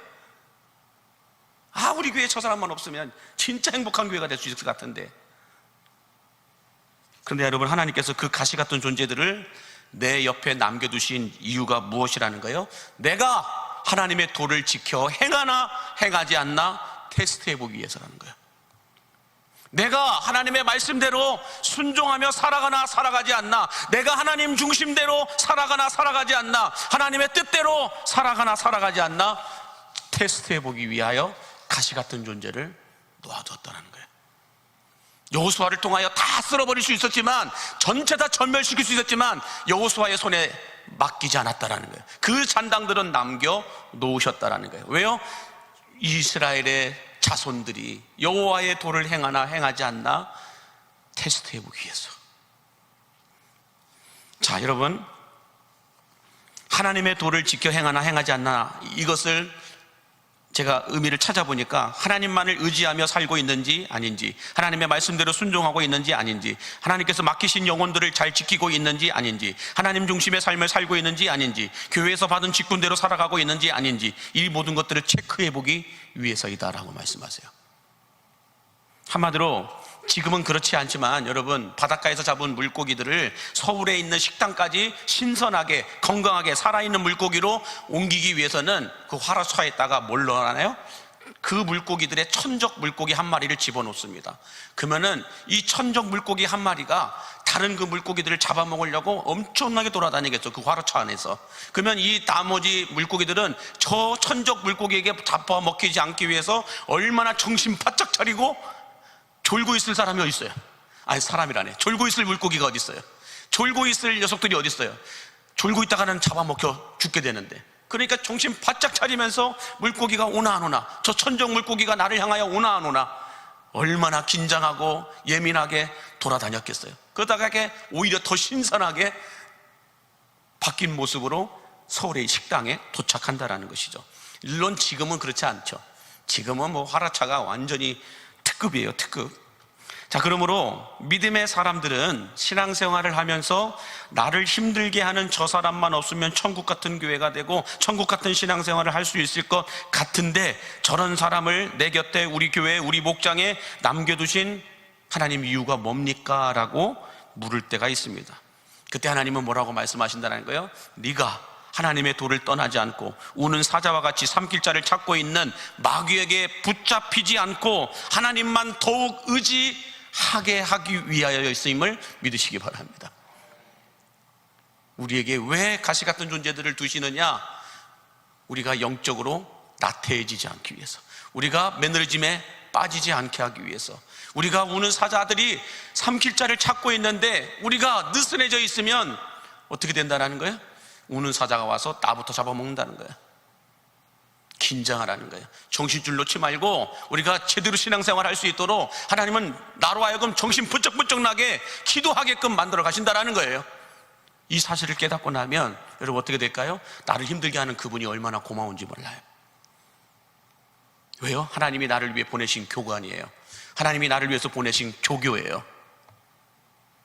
우리 교회에 저 사람만 없으면 진짜 행복한 교회가 될 수 있을 것 같은데. 그런데 여러분, 하나님께서 그 가시 같은 존재들을 내 옆에 남겨두신 이유가 무엇이라는 거예요? 내가 하나님의 도를 지켜 행하나 행하지 않나 테스트해 보기 위해서라는 거예요. 내가 하나님의 말씀대로 순종하며 살아가나 살아가지 않나, 내가 하나님 중심대로 살아가나 살아가지 않나, 하나님의 뜻대로 살아가나 살아가지 않나 테스트해보기 위하여 가시 같은 존재를 놓아두었다는 거예요. 여호수아를 통하여 다 쓸어버릴 수 있었지만, 전체 다 전멸시킬 수 있었지만 여호수아의 손에 맡기지 않았다는 거예요. 그 잔당들은 남겨 놓으셨다는 거예요. 왜요? 이스라엘의 자손들이 여호와의 도를 행하나 행하지 않나 테스트해보기 위해서. 자, 여러분, 하나님의 도를 지켜 행하나 행하지 않나, 이것을 제가 의미를 찾아보니까 하나님만을 의지하며 살고 있는지 아닌지, 하나님의 말씀대로 순종하고 있는지 아닌지, 하나님께서 맡기신 영혼들을 잘 지키고 있는지 아닌지, 하나님 중심의 삶을 살고 있는지 아닌지, 교회에서 받은 직분대로 살아가고 있는지 아닌지, 이 모든 것들을 체크해보기 위해서이다라고 말씀하세요. 한마디로 지금은 그렇지 않지만 여러분, 바닷가에서 잡은 물고기들을 서울에 있는 식당까지 신선하게 건강하게 살아있는 물고기로 옮기기 위해서는 그 화로차에다가 뭘 넣어놔요? 그 물고기들의 천적 물고기 한 마리를 집어넣습니다. 그러면은 이 천적 물고기 한 마리가 다른 그 물고기들을 잡아먹으려고 엄청나게 돌아다니겠죠, 그 화로차 안에서. 그러면 이 나머지 물고기들은 저 천적 물고기에게 잡아먹히지 않기 위해서 얼마나 정신 바짝 차리고 졸고 있을 사람이 어디 있어요? 아니, 사람이라네. 졸고 있을 물고기가 어디 있어요? 졸고 있을 녀석들이 어디 있어요? 졸고 있다가는 잡아먹혀 죽게 되는데. 그러니까 정신 바짝 차리면서 물고기가 오나 안 오나, 저 천적 물고기가 나를 향하여 오나 안 오나, 얼마나 긴장하고 예민하게 돌아다녔겠어요. 그러다가 오히려 더 신선하게 바뀐 모습으로 서울의 식당에 도착한다라는 것이죠. 물론 지금은 그렇지 않죠. 지금은 뭐 화라차가 완전히 특급이에요, 특급. 자, 그러므로 믿음의 사람들은 신앙생활을 하면서 나를 힘들게 하는 저 사람만 없으면 천국 같은 교회가 되고 천국 같은 신앙생활을 할 수 있을 것 같은데, 저런 사람을 내 곁에, 우리 교회, 우리 목장에 남겨두신 하나님 이유가 뭡니까? 라고 물을 때가 있습니다. 그때 하나님은 뭐라고 말씀하신다는 거예요? 네가 하나님의 도를 떠나지 않고 우는 사자와 같이 삼킬 자를 찾고 있는 마귀에게 붙잡히지 않고 하나님만 더욱 의지하게 하기 위하여 있음을 믿으시기 바랍니다. 우리에게 왜 가시 같은 존재들을 두시느냐? 우리가 영적으로 나태해지지 않기 위해서, 우리가 매너리즘에 빠지지 않게 하기 위해서. 우리가 우는 사자들이 삼킬 자를 찾고 있는데 우리가 느슨해져 있으면 어떻게 된다는 거예요? 우는 사자가 와서 나부터 잡아먹는다는 거예요. 긴장하라는 거예요. 정신줄 놓지 말고 우리가 제대로 신앙생활 할 수 있도록 하나님은 나로 하여금 정신 번쩍번쩍 나게 기도하게끔 만들어 가신다는 거예요. 이 사실을 깨닫고 나면 여러분 어떻게 될까요? 나를 힘들게 하는 그분이 얼마나 고마운지 몰라요. 왜요? 하나님이 나를 위해 보내신 교관이에요. 하나님이 나를 위해서 보내신 조교예요.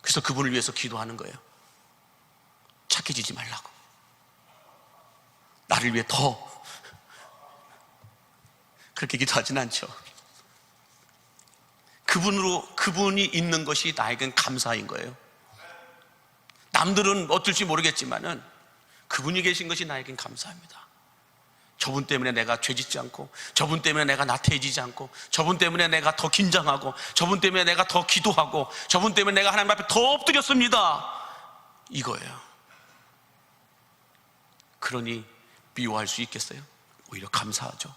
그래서 그분을 위해서 기도하는 거예요. 착해지지 말라고. 나를 위해 더 그렇게 기도하진 않죠. 그분이 있는 것이 나에겐 감사인 거예요. 남들은 어떨지 모르겠지만은 그분이 계신 것이 나에겐 감사합니다. 저분 때문에 내가 죄짓지 않고, 저분 때문에 내가 나태해지지 않고, 저분 때문에 내가 더 긴장하고, 저분 때문에 내가 더 기도하고, 저분 때문에 내가 하나님 앞에 더 엎드렸습니다, 이거예요. 그러니 미워할 수 있겠어요? 오히려 감사하죠.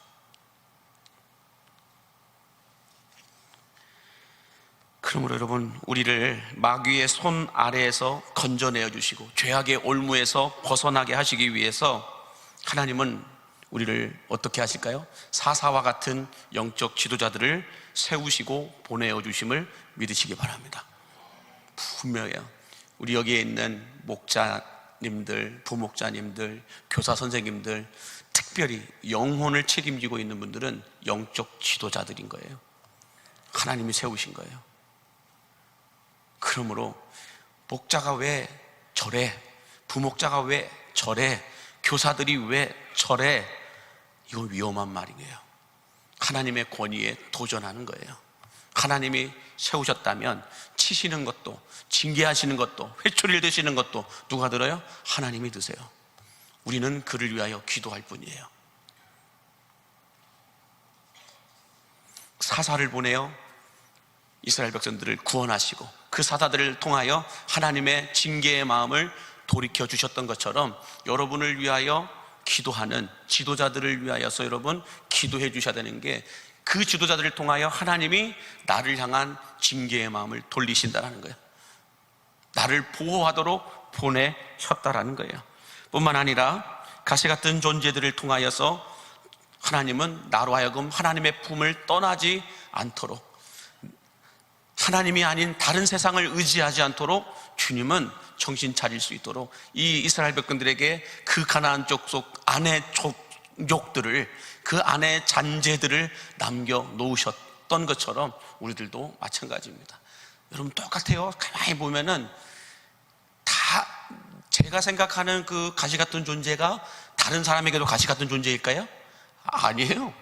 그러므로 여러분, 우리를 마귀의 손 아래에서 건져내어 주시고 죄악의 올무에서 벗어나게 하시기 위해서 하나님은 우리를 어떻게 하실까요? 사사와 같은 영적 지도자들을 세우시고 보내어 주심을 믿으시기 바랍니다. 분명해요. 우리 여기에 있는 목자님들, 부목자님들, 교사 선생님들, 특별히 영혼을 책임지고 있는 분들은 영적 지도자들인 거예요. 하나님이 세우신 거예요. 그러므로 목자가 왜 저래? 부목자가 왜 저래? 교사들이 왜 저래? 이건 위험한 말이에요. 하나님의 권위에 도전하는 거예요. 하나님이 세우셨다면 치시는 것도, 징계하시는 것도, 회초리를 드시는 것도 누가 들어요? 하나님이 드세요. 우리는 그를 위하여 기도할 뿐이에요. 사사를 보내어 이스라엘 백성들을 구원하시고 그 사사들을 통하여 하나님의 징계의 마음을 돌이켜 주셨던 것처럼 여러분을 위하여 기도하는 지도자들을 위하여서 여러분 기도해 주셔야 되는 게, 그 지도자들을 통하여 하나님이 나를 향한 징계의 마음을 돌리신다라는 거예요. 나를 보호하도록 보내셨다라는 거예요. 뿐만 아니라 가시 같은 존재들을 통하여서 하나님은 나로 하여금 하나님의 품을 떠나지 않도록, 하나님이 아닌 다른 세상을 의지하지 않도록 주님은 정신 차릴 수 있도록 이 이스라엘 백성들에게 그 가나안 족속 아내 족족들을, 그 아내 잔재들을 남겨놓으셨던 것처럼 우리들도 마찬가지입니다. 여러분 똑같아요. 가만히 보면은 다 제가 생각하는 그 가시 같은 존재가 다른 사람에게도 가시 같은 존재일까요? 아니에요.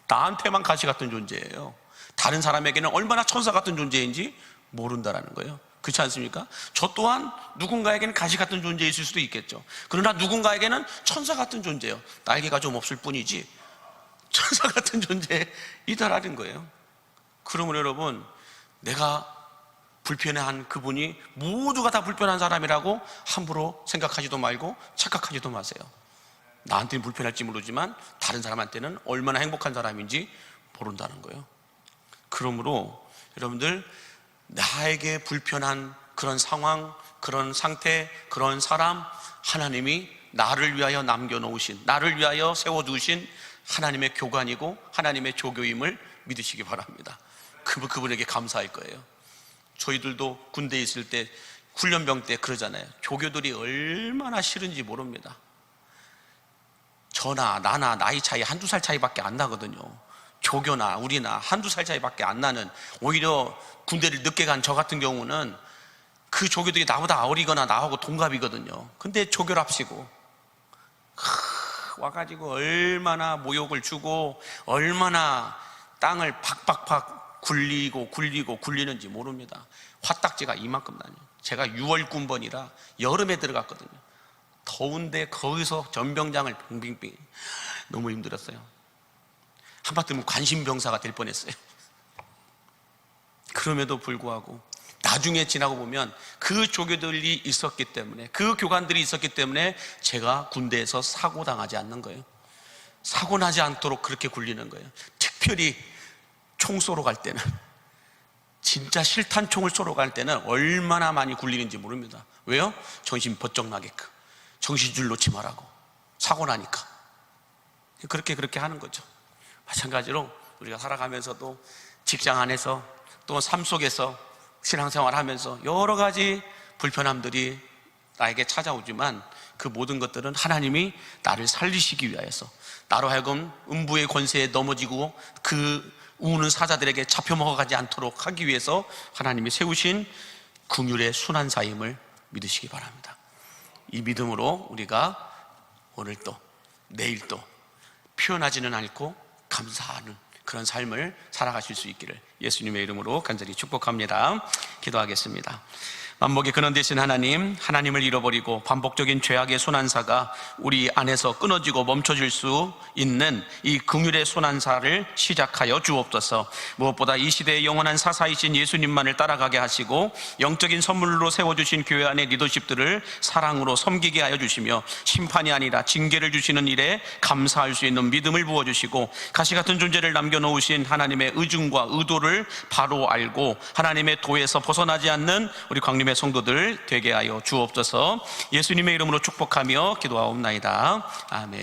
나한테만 가시 같은 존재예요. 다른 사람에게는 얼마나 천사 같은 존재인지 모른다라는 거예요. 그렇지 않습니까? 저 또한 누군가에게는 가시 같은 존재일 수도 있겠죠. 그러나 누군가에게는 천사 같은 존재예요. 날개가 좀 없을 뿐이지 천사 같은 존재이다라는 거예요. 그러면 여러분, 내가 불편해한 그분이 모두가 다 불편한 사람이라고 함부로 생각하지도 말고 착각하지도 마세요. 나한테는 불편할지 모르지만 다른 사람한테는 얼마나 행복한 사람인지 모른다는 거예요. 그러므로 여러분들, 나에게 불편한 그런 상황, 그런 상태, 그런 사람, 하나님이 나를 위하여 남겨놓으신, 나를 위하여 세워두신 하나님의 교관이고 하나님의 조교임을 믿으시기 바랍니다. 그분에게 감사할 거예요. 저희들도 군대에 있을 때 훈련병 때 그러잖아요. 조교들이 얼마나 싫은지 모릅니다. 저나 나나 나이 차이 한두 살 차이밖에 안 나거든요. 조교나 우리나 한두 살 차이밖에 안 나는, 오히려 군대를 늦게 간 저 같은 경우는 그 조교들이 나보다 어리거나 나하고 동갑이거든요. 근데 조교랍시고 와가지고 얼마나 모욕을 주고 얼마나 땅을 팍팍팍 굴리는지 모릅니다. 화딱지가 이만큼 나요. 제가 6월 군번이라 여름에 들어갔거든요. 더운데 거기서 전병장을 빙빙빙, 너무 힘들었어요. 한바탕 관심병사가 될 뻔했어요. 그럼에도 불구하고 나중에 지나고 보면 그 조교들이 있었기 때문에, 그 교관들이 있었기 때문에 제가 군대에서 사고 당하지 않는 거예요. 사고 나지 않도록 그렇게 굴리는 거예요. 특별히 총 쏘러 갈 때는, 진짜 실탄 총을 쏘러 갈 때는 얼마나 많이 굴리는지 모릅니다. 왜요? 정신 번쩍 나게끔, 정신줄 놓지 말라고, 사고 나니까 그렇게 하는 거죠. 마찬가지로 우리가 살아가면서도 직장 안에서 또 삶 속에서 신앙생활 하면서 여러 가지 불편함들이 나에게 찾아오지만, 그 모든 것들은 하나님이 나를 살리시기 위하여서, 나로 하여금 음부의 권세에 넘어지고 그 우는 사자들에게 잡혀 먹어가지 않도록 하기 위해서 하나님이 세우신 긍휼의 순환사임을 믿으시기 바랍니다. 이 믿음으로 우리가 오늘 또 내일 또 표현하지는 않고 감사하는 그런 삶을 살아가실 수 있기를 예수님의 이름으로 간절히 축복합니다. 기도하겠습니다. 만복의 근원 되신 하나님, 하나님을 잃어버리고 반복적인 죄악의 순환사가 우리 안에서 끊어지고 멈춰질 수 있는 이 긍휼의 순환사를 시작하여 주옵소서. 무엇보다 이 시대의 영원한 사사이신 예수님만을 따라가게 하시고, 영적인 선물로 세워주신 교회 안의 리더십들을 사랑으로 섬기게 하여 주시며, 심판이 아니라 징계를 주시는 일에 감사할 수 있는 믿음을 부어주시고, 가시같은 존재를 남겨놓으신 하나님의 의중과 의도를 바로 알고 하나님의 도에서 벗어나지 않는 우리 광림의 성도들 되게 하여 주옵소서. 예수님의 이름으로 축복하며 기도하옵나이다. 아멘.